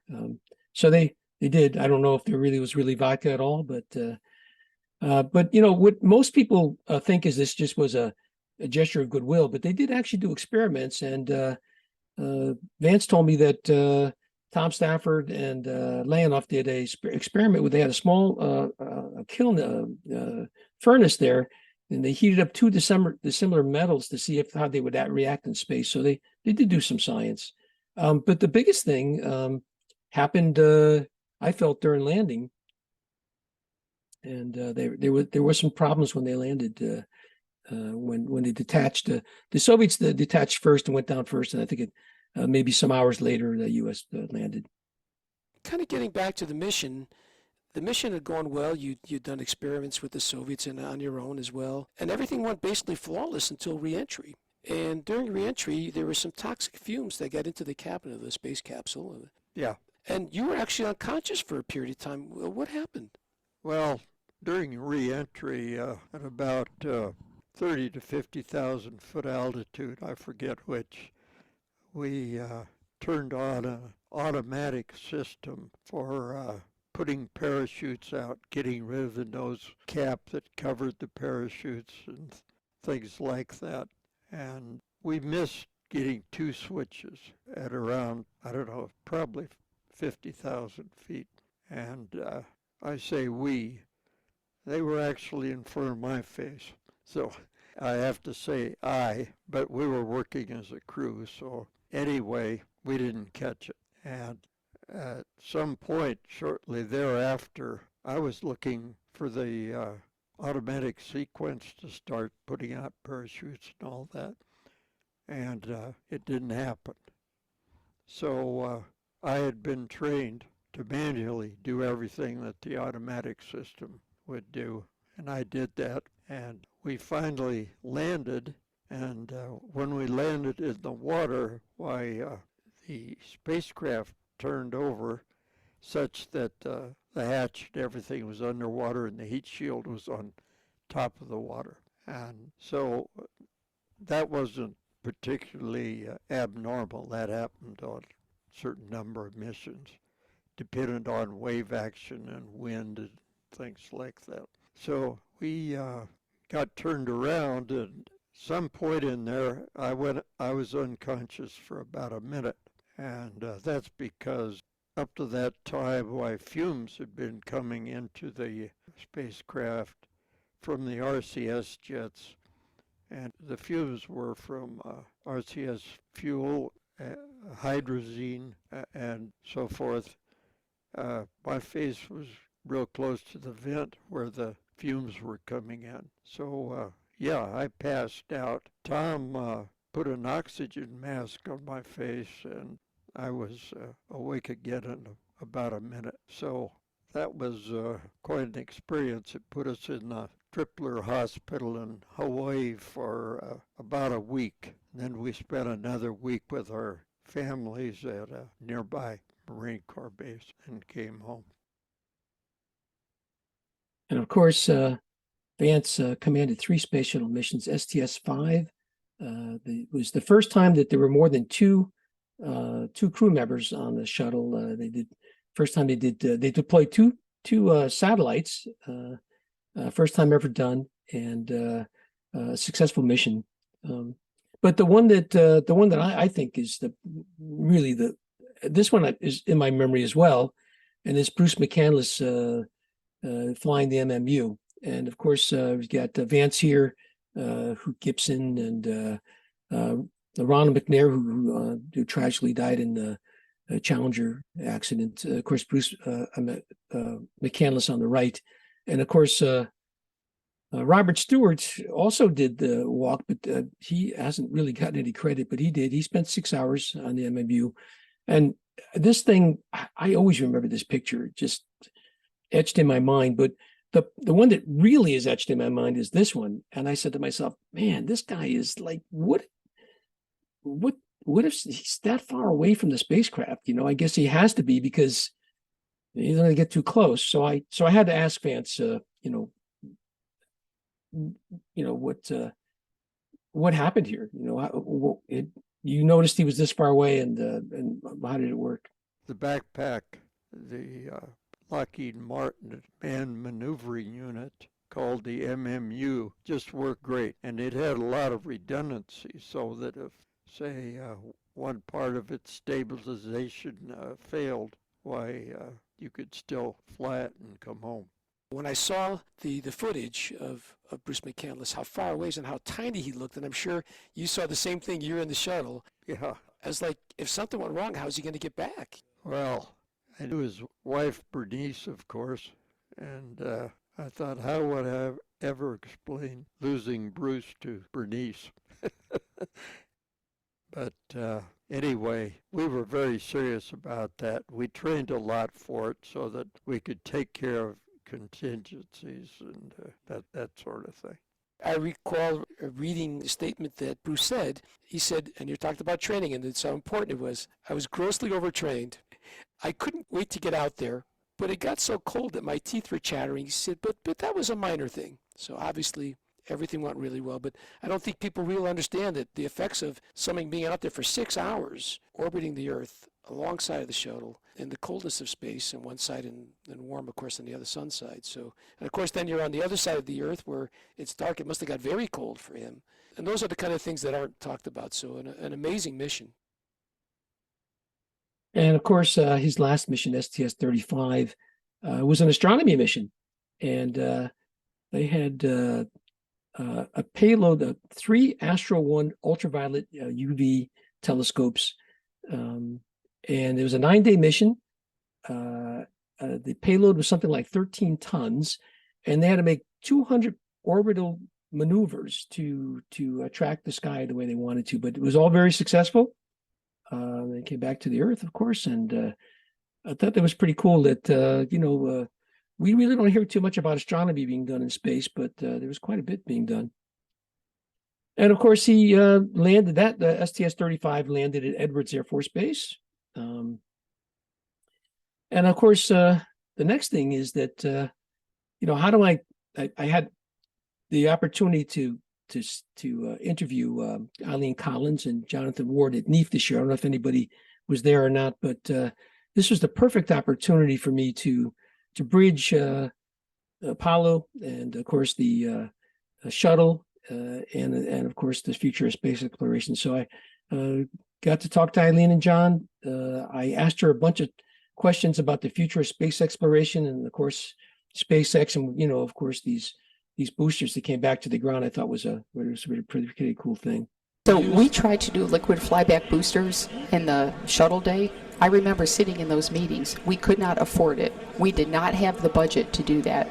So they did. I don't know if there really was vodka at all, but you know what most people think is this just was a gesture of goodwill, but they did actually do experiments. And Vance told me that Tom Stafford and Leonov did a experiment where they had a small kiln furnace there, and they heated up two dissimilar metals to see how they would react in space. So they did do some science. But the biggest thing happened, I felt, during landing, and there were some problems when they landed. When they detached, the Soviets detached first and went down first, and I think maybe some hours later the U.S. landed. Kind of getting back to the mission had gone well. You'd done experiments with the Soviets and on your own as well, and everything went basically flawless until reentry. And during reentry, there were some toxic fumes that got into the cabin of the space capsule. Yeah. And you were actually unconscious for a period of time. What happened? Well, during reentry at about 30 to 50,000 foot altitude, I forget which, we turned on an automatic system for putting parachutes out, getting rid of the nose cap that covered the parachutes and things like that. And we missed getting 2 switches at around, I don't know, probably 50,000 feet. And I say we, they were actually in front of my face. So I have to say I, but we were working as a crew. So anyway, we didn't catch it. And at some point shortly thereafter, I was looking for the automatic sequence to start putting out parachutes and all that. And it didn't happen. So I had been trained to manually do everything that the automatic system would do. And I did that, and we finally landed. And when we landed in the water, the spacecraft turned over such that the hatch and everything was underwater and the heat shield was on top of the water. And so that wasn't particularly abnormal. That happened on a certain number of missions, dependent on wave action and wind and things like that. So we got turned around, and some point in there, I was unconscious for about a minute, and that's because up to that time, fumes had been coming into the spacecraft from the RCS jets, and the fumes were from RCS fuel, hydrazine, and so forth. My face was real close to the vent where the fumes were coming in. So, yeah, I passed out. Tom put an oxygen mask on my face, and I was awake again in about a minute. So that was quite an experience. It put us in the Tripler Hospital in Hawaii for about a week. And then we spent another week with our families at a nearby Marine Corps base and came home. And of course, Vance commanded 3 space shuttle missions, STS-5. It was the first time that there were more than two crew members on the shuttle. They deployed two satellites, first time ever done, and a successful mission. But the one that I think is this one is in my memory as well, and it's Bruce McCandless flying the MMU. And of course, we've got Vance here, who Gibson, and Ronald McNair, who tragically died in the Challenger accident. Of course, Bruce McCandless on the right, and of course, Robert Stewart also did the walk, but he hasn't really gotten any credit. But he did. He spent 6 hours on the MMU, and this thing, I always remember this picture, just etched in my mind. But the one that really is etched in my mind is this one. And I said to myself, man, this guy is like, what if he's that far away from the spacecraft? I guess he has to be, because he's going to get too close. So I had to ask Vance, what happened here? You noticed he was this far away, and how did it work? The backpack, the Lockheed Martin Manned Maneuvering Unit, called the MMU, just worked great. And it had a lot of redundancy, so that if, say, one part of its stabilization failed, you could still fly it and come home. When I saw the footage of Bruce McCandless, how far away and how tiny he looked, and I'm sure you saw the same thing, you're in the shuttle. Yeah. I was like, if something went wrong, how's he going to get back? Well, I knew his wife, Bernice, of course, and I thought, how would I ever explain losing Bruce to Bernice? But anyway, we were very serious about that. We trained a lot for it so that we could take care of contingencies and that sort of thing. I recall reading the statement that Bruce said. He said, and you talked about training and how important it was, I was grossly overtrained. I couldn't wait to get out there, but it got so cold that my teeth were chattering. He said, but that was a minor thing. So obviously everything went really well, but I don't think people really understand that the effects of something being out there for 6 hours orbiting the Earth alongside of the shuttle in the coldness of space on one side and warm, of course, on the other sun side. So, and of course, then you're on the other side of the Earth where it's dark. It must have got very cold for him. And those are the kind of things that aren't talked about. So an amazing mission. And of course, his last mission, STS-35, was an astronomy mission. And they had a payload of 3 Astro 1 ultraviolet UV telescopes. And it was a 9-day mission. The payload was something like 13 tons, and they had to make 200 orbital maneuvers to track the sky the way they wanted to. But it was all very successful. They came back to the Earth, of course, and I thought that was pretty cool that, we really don't hear too much about astronomy being done in space, but there was quite a bit being done. And of course, he landed that, the STS-35 landed at Edwards Air Force Base. And of course, the next thing is that, how do I had the opportunity to interview Eileen Collins and Jonathan Ward at NEAF this year. I don't know if anybody was there or not, but this was the perfect opportunity for me to bridge Apollo and, of course, the shuttle and of course, the future of space exploration. So I got to talk to Eileen and John. I asked her a bunch of questions about the future of space exploration and, of course, SpaceX and, of course, these boosters that came back to the ground. I thought was a pretty cool thing. So we tried to do liquid flyback boosters in the shuttle day. I remember sitting in those meetings. We could not afford it. We did not have the budget to do that.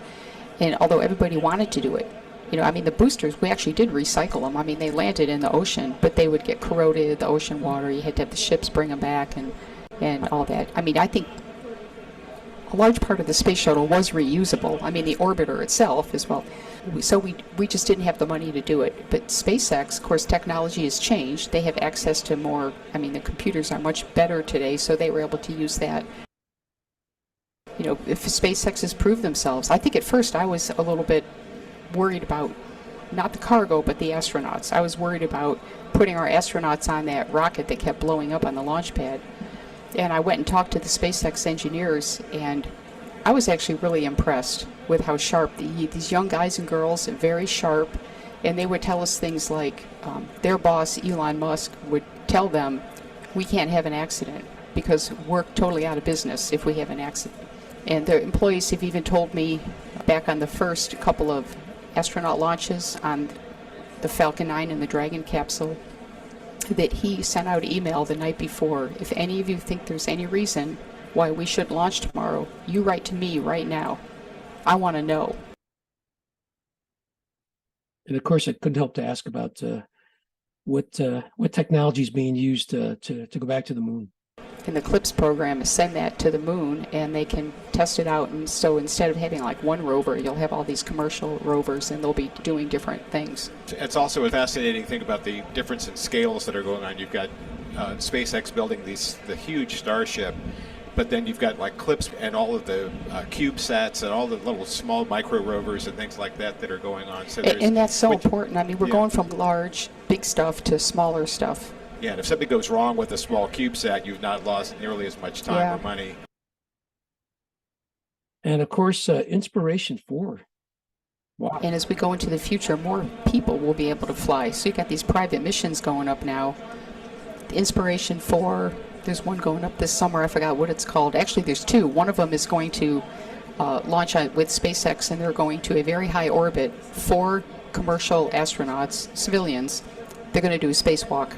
And although everybody wanted to do it, the boosters, we actually did recycle them. They landed in the ocean, but they would get corroded, the ocean water. You had to have the ships bring them back and all that. I think a large part of the space shuttle was reusable. The orbiter itself as well. So we just didn't have the money to do it. But SpaceX, of course, technology has changed. They have access to more, the computers are much better today, so they were able to use that. If SpaceX has proved themselves, I think at first I was a little bit worried about, not the cargo, but the astronauts. I was worried about putting our astronauts on that rocket that kept blowing up on the launch pad. And I went and talked to the SpaceX engineers, and I was actually really impressed with how sharp these young guys and girls are, very sharp, and they would tell us things like their boss, Elon Musk, would tell them, we can't have an accident because we're totally out of business if we have an accident. And their employees have even told me back on the first couple of astronaut launches on the Falcon 9 and the Dragon capsule that he sent out email the night before. If any of you think there's any reason why we should launch tomorrow, you write to me right now. I want to know. And of course, I couldn't help to ask about what technology is being used to go back to the moon. And the CLIPS program is send that to the moon, and they can test it out. And so instead of having like one rover, you'll have all these commercial rovers, and they'll be doing different things. It's also a fascinating thing about the difference in scales that are going on. You've got SpaceX building the huge Starship, but then you've got like CLIPS and all of the CubeSats and all the little small micro rovers and things like that are going on. So and that's so important. We're going from large, big stuff to smaller stuff. Yeah, and if something goes wrong with a small CubeSat, you've not lost nearly as much time or money. And of course, Inspiration 4. Wow. And as we go into the future, more people will be able to fly. So you've got these private missions going up now. The Inspiration 4, there's one going up this summer. I forgot what it's called. Actually, there's 2. One of them is going to launch with SpaceX, and they're going to a very high orbit. 4 commercial astronauts, civilians. They're going to do a spacewalk.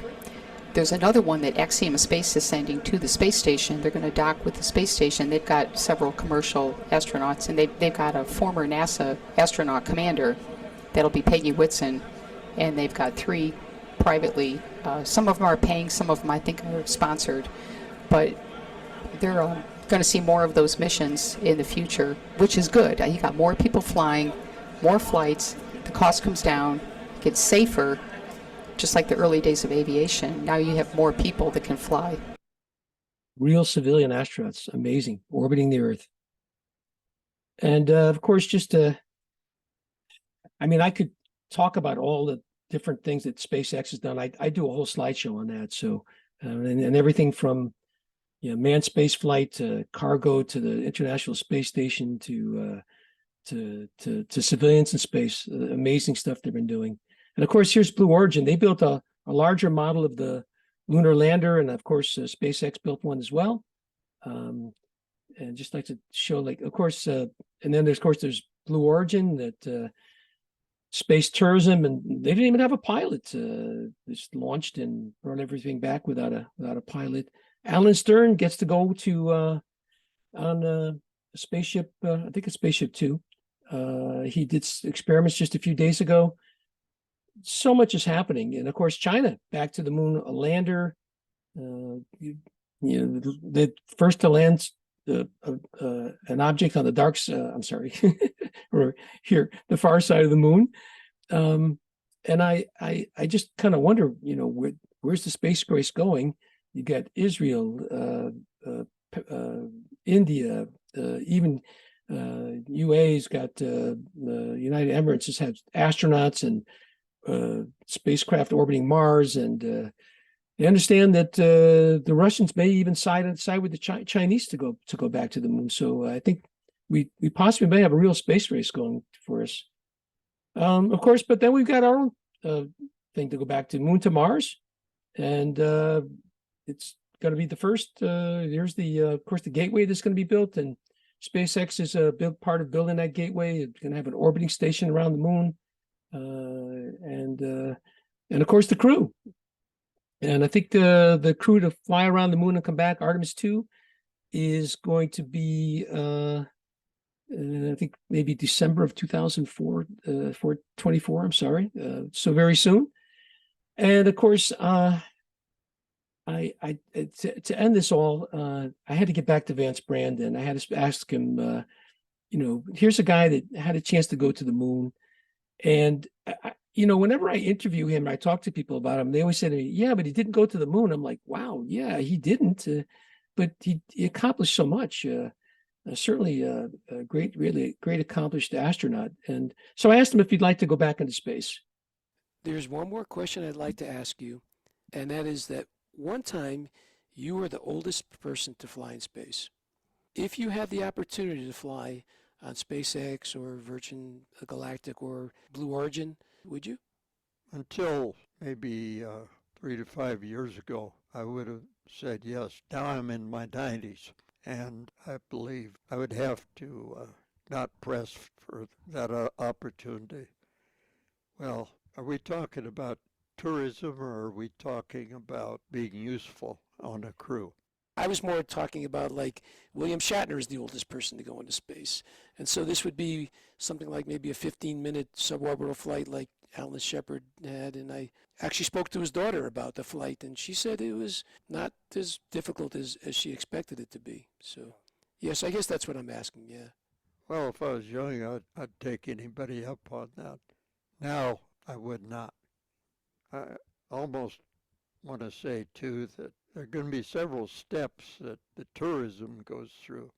There's another one that Axiom Space is sending to the space station. They're going to dock with the space station. They've got several commercial astronauts, and they've got a former NASA astronaut commander. That'll be Peggy Whitson. And they've got 3 privately. Some of them are paying, some of them I think are sponsored. But they're going to see more of those missions in the future, which is good. You got more people flying, more flights, the cost comes down, gets safer. Just like the early days of aviation, now you have more people that can fly. Real civilian astronauts, amazing, orbiting the Earth. And of course, I could talk about all the different things that SpaceX has done. I do a whole slideshow on that. So, and everything from, manned space flight, cargo to the International Space Station, to civilians in space. Amazing stuff they've been doing. And of course, here's Blue Origin. They built a larger model of the lunar lander, and of course, SpaceX built one as well. And just like to show, like, of course, and then there's Blue Origin, that space tourism, and they didn't even have a pilot. Just launched and brought everything back without a pilot. Alan Stern gets to go to on a spaceship, I think it's Spaceship 2. He did experiments just a few days ago. So much is happening. And of course, China, back to the moon, a lander. The first to land an object on the dark or here, the far side of the moon. And I just kind of wonder, where's the space race going? You got Israel, India, even UAE's got the United Emirates has had astronauts and spacecraft orbiting Mars, and they understand that the Russians may even side with the Chinese to go back to the moon. So I think we possibly may have a real space race going for us. Of course, but then we've got our own thing to go back to, Moon to Mars, and it's going to be the first. Here's of course, the gateway that's going to be built, and SpaceX is a big part of building that gateway. It's going to have an orbiting station around the moon, and of course the crew. And I think the crew to fly around the moon and come back, Artemis 2, is going to be I think maybe December of 2004, 4/24. I'm sorry, so very soon. And of course, I to end this all, I had to get back to Vance Brand, and I had to ask him. Here's a guy that had a chance to go to the moon, and whenever I interview him, I talk to people about him. They always say to me, "Yeah, but he didn't go to the moon." I'm like, "Wow, yeah, he didn't, but he accomplished so much." Certainly a really great accomplished astronaut. And so I asked him if he'd like to go back into space. There's one more question I'd like to ask you, and that is that one time you were the oldest person to fly in space. If you had the opportunity to fly on SpaceX or Virgin Galactic or Blue Origin, would you? Until maybe 3 to 5 years ago, I would have said yes. Now I'm in my 90s. And I believe I would have to not press for that opportunity. Well, are we talking about tourism, or are we talking about being useful on a crew? I was more talking about, like, William Shatner is the oldest person to go into space. And so this would be something like maybe a 15-minute suborbital flight like Alan Shepard had. And I actually spoke to his daughter about the flight, and she said it was not as difficult as she expected it to be. So, yes, I guess that's what I'm asking, yeah. Well, if I was young, I'd take anybody up on that. Now, I would not. I almost want to say, too, that there are going to be several steps that the tourism goes through.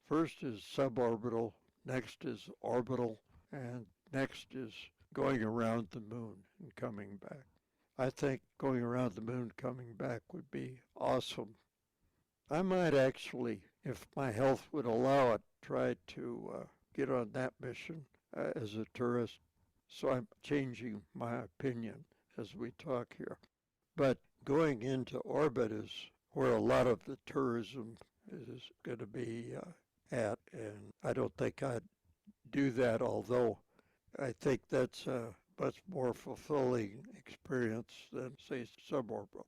First is suborbital, next is orbital, and next is going around the moon and coming back. I think going around the moon coming back would be awesome. I might actually, if my health would allow it, try to get on that mission as a tourist. So I'm changing my opinion as we talk here. But going into orbit is where a lot of the tourism is going to be at, and I don't think I'd do that, although I think that's a much more fulfilling experience than, say, suborbital.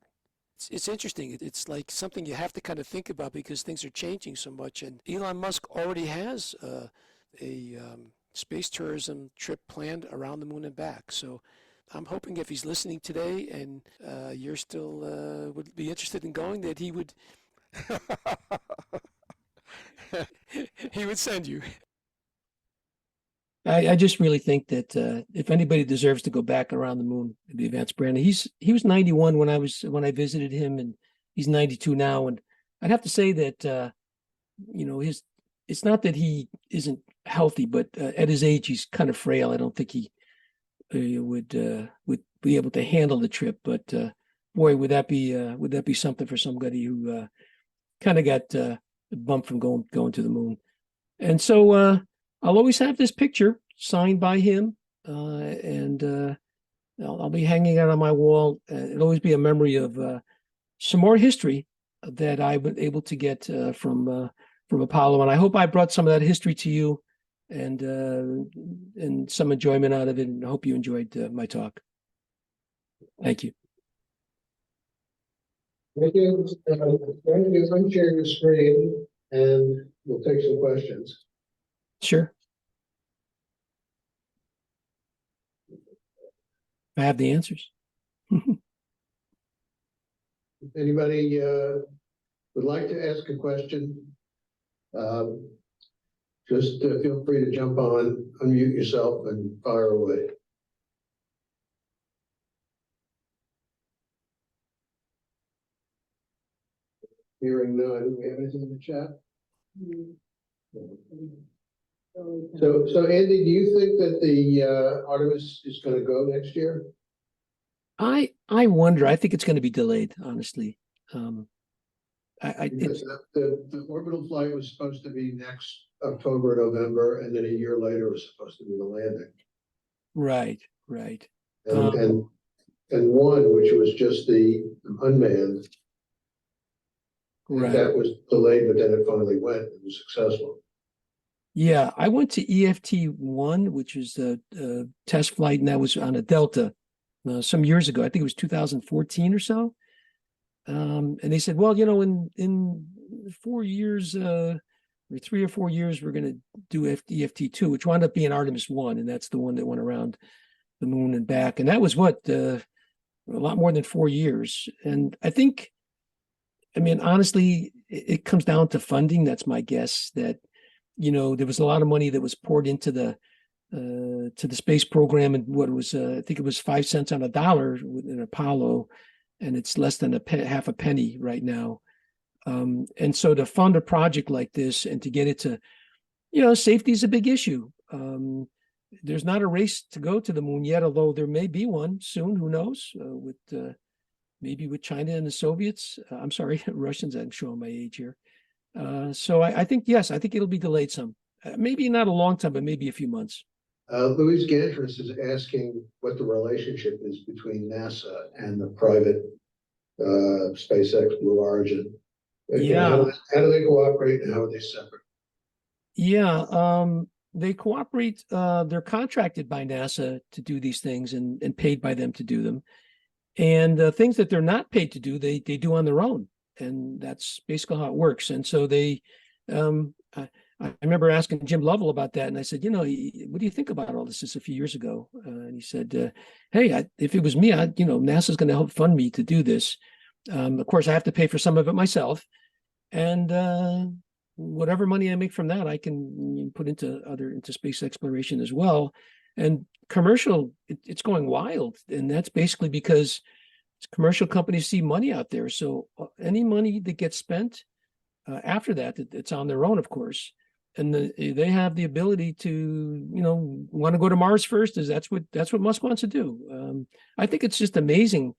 It's interesting. It's like something you have to kind of think about because things are changing so much. And Elon Musk already has a space tourism trip planned around the moon and back. So I'm hoping if he's listening today and you're still would be interested in going, that he would he would send you. I just really think that if anybody deserves to go back around the moon, it'd be Vance Brand. He was 91 when I visited him, and he's 92 now. And I'd have to say that it's not that he isn't healthy, but at his age he's kind of frail. I don't think he would be able to handle the trip. But boy, would that be something for somebody who kind of got bumped from going to the moon. And so I'll always have this picture signed by him, and I'll be hanging it on my wall. It'll always be a memory of some more history that I was able to get from Apollo. And I hope I brought some of that history to you and some enjoyment out of it. And I hope you enjoyed my talk. Thank you. Thank you. Unshare your screen and we'll take some questions. Sure. I have the answers. Anybody would like to ask a question? Just feel free to jump on, unmute yourself and fire away. Hearing none, we have anything in the chat? So Andy, do you think that the Artemis is going to go next year? I wonder. I think it's going to be delayed, honestly. Because the orbital flight was supposed to be next October, November, and then a year later was supposed to be the landing. Right. And one, which was just the unmanned, Right. that was delayed, but then it finally went. It was successful. Yeah, I went to EFT-1, which was a test flight, and that was on a Delta some years ago. I think it was 2014 or so. And they said, well, in 4 years, or 3 or 4 years, we're going to do EFT-2, which wound up being Artemis-1, and that's the one that went around the moon and back. And that was a lot more than 4 years. And honestly, it comes down to funding. That's my guess, that there was a lot of money that was poured into the space program, and what it was, I think it was 5 cents on a dollar in Apollo, and it's less than half a penny right now. And so to fund a project like this and to get it to, safety is a big issue. There's not a race to go to the moon yet, although there may be one soon. Who knows? Maybe with China and the Soviets. I'm sorry, Russians. I'm showing my age here. So I think, yes, I think it'll be delayed some. Maybe not a long time, but maybe a few months. Louise Gantris is asking what the relationship is between NASA and the private SpaceX Blue Origin. Yeah. How do they cooperate and how are they separate? Yeah, they cooperate. They're contracted by NASA to do these things and paid by them to do them. And things that they're not paid to do, they do on their own. And that's basically how it works. And so I remember asking Jim Lovell about that, and I said, what do you think about all this? This a few years ago, and he said, "Hey, if it was me, NASA's going to help fund me to do this. Of course, I have to pay for some of it myself, and whatever money I make from that, I can put into space exploration as well. And commercial, it's going wild, and that's basically because commercial companies see money out there. So any money that gets spent after that, it's on their own, of course." And they have the ability to, want to go to Mars first. That's what Musk wants to do. I think it's just amazing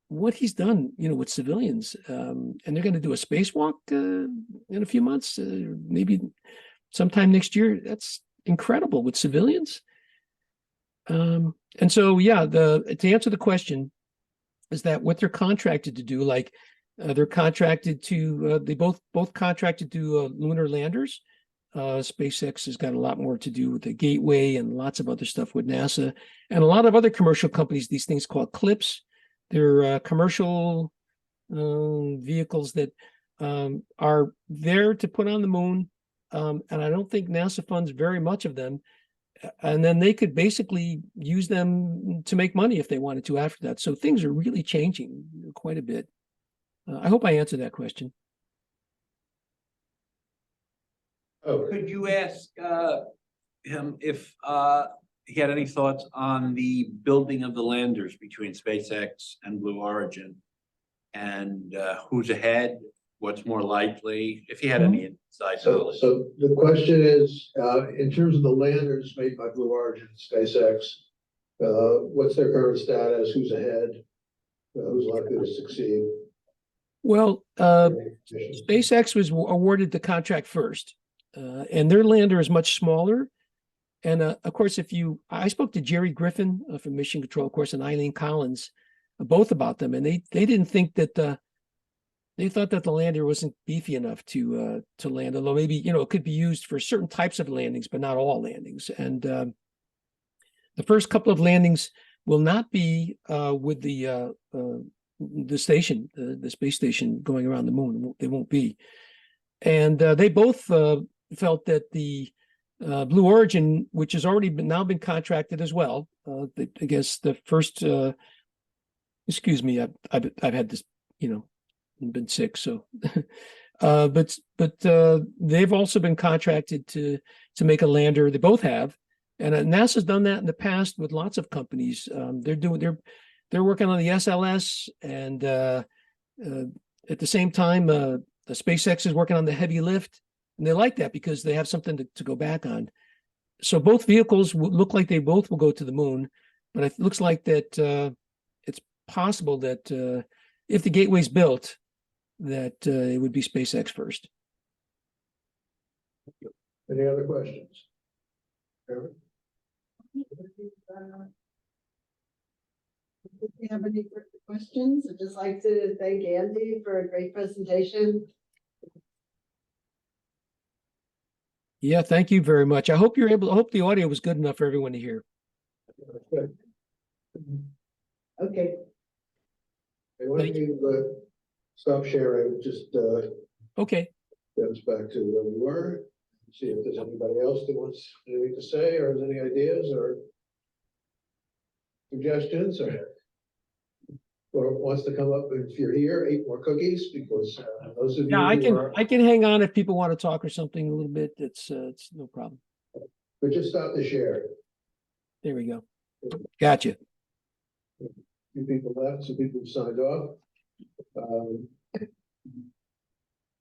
what he's done, with civilians. And they're going to do a spacewalk in a few months, maybe sometime next year. That's incredible with civilians. And so, yeah, to answer the question is that what they're contracted to do, like they're contracted to, they both contracted to do lunar landers. SpaceX has got a lot more to do with the Gateway and lots of other stuff with NASA and a lot of other commercial companies, these things called CLIPS. They're commercial vehicles that are there to put on the moon. And I don't think NASA funds very much of them. And then they could basically use them to make money if they wanted to after that. So things are really changing quite a bit. I hope I answered that question. Could you ask him if he had any thoughts on the building of the landers between SpaceX and Blue Origin, and who's ahead, what's more likely, if he had any insight knowledge? So the question is, in terms of the landers made by Blue Origin and SpaceX, what's their current status? Who's ahead? Who's likely to succeed? Well, SpaceX was awarded the contract first, and their lander is much smaller. And of course, I spoke to Jerry Griffin from Mission Control, of course, and Eileen Collins, both about them, and they didn't think that they thought that the lander wasn't beefy enough to land, although maybe it could be used for certain types of landings, but not all landings. And the first couple of landings will not be with the station, the space station going around the moon. They won't be. And they both felt that the Blue Origin, which has already now been contracted as well, I guess the first. Excuse me, I've had this, been sick, so. But they've also been contracted to make a lander. They both have, and NASA's done that in the past with lots of companies. They're working on the SLS, and at the same time, the SpaceX is working on the heavy lift, and they like that because they have something to go back on. So both vehicles look like they both will go to the moon, but it looks like that it's possible that if the gateway's built, that it would be SpaceX first. Any other questions? Eric? If you have any questions, I'd just like to thank Andy for a great presentation. Yeah, thank you very much. I hope I hope the audio was good enough for everyone to hear. Okay. I want to stop sharing, just Okay. get us back to where we were. See if there's anybody else that wants anything to say or has any ideas or suggestions or wants to come up. If you're here, eat more cookies, because those of you Yeah, who I can hang on if people want to talk or something a little bit. It's no problem. but just stop the share. There we go. Gotcha. Few people left, some people signed off.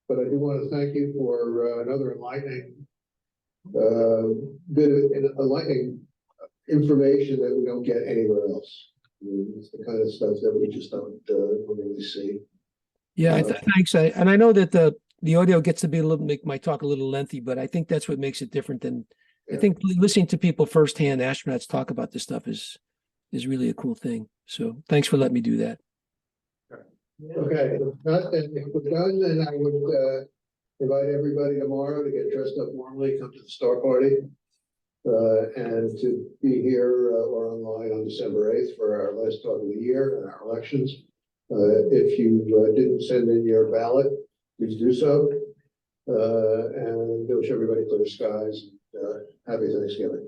But I do want to thank you for another enlightening bit of enlightening information that we don't get anywhere else. I mean, it's the kind of stuff that we just don't really see. Yeah, thanks. And I know that the audio gets to be make my talk a little lengthy, but I think that's what makes it different than I think listening to people firsthand, astronauts talk about this stuff is really a cool thing. So thanks for letting me do that. Okay, if we're done, then I would invite everybody tomorrow to get dressed up warmly, come to the Star Party, and to be here or online on December 8th for our last talk of the year and our elections. If you didn't send in your ballot, please do so. And wish everybody clear skies and happy Thanksgiving.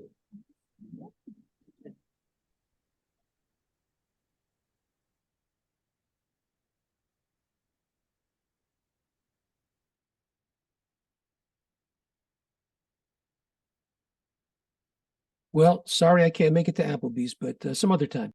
Well, sorry I can't make it to Applebee's, but some other time.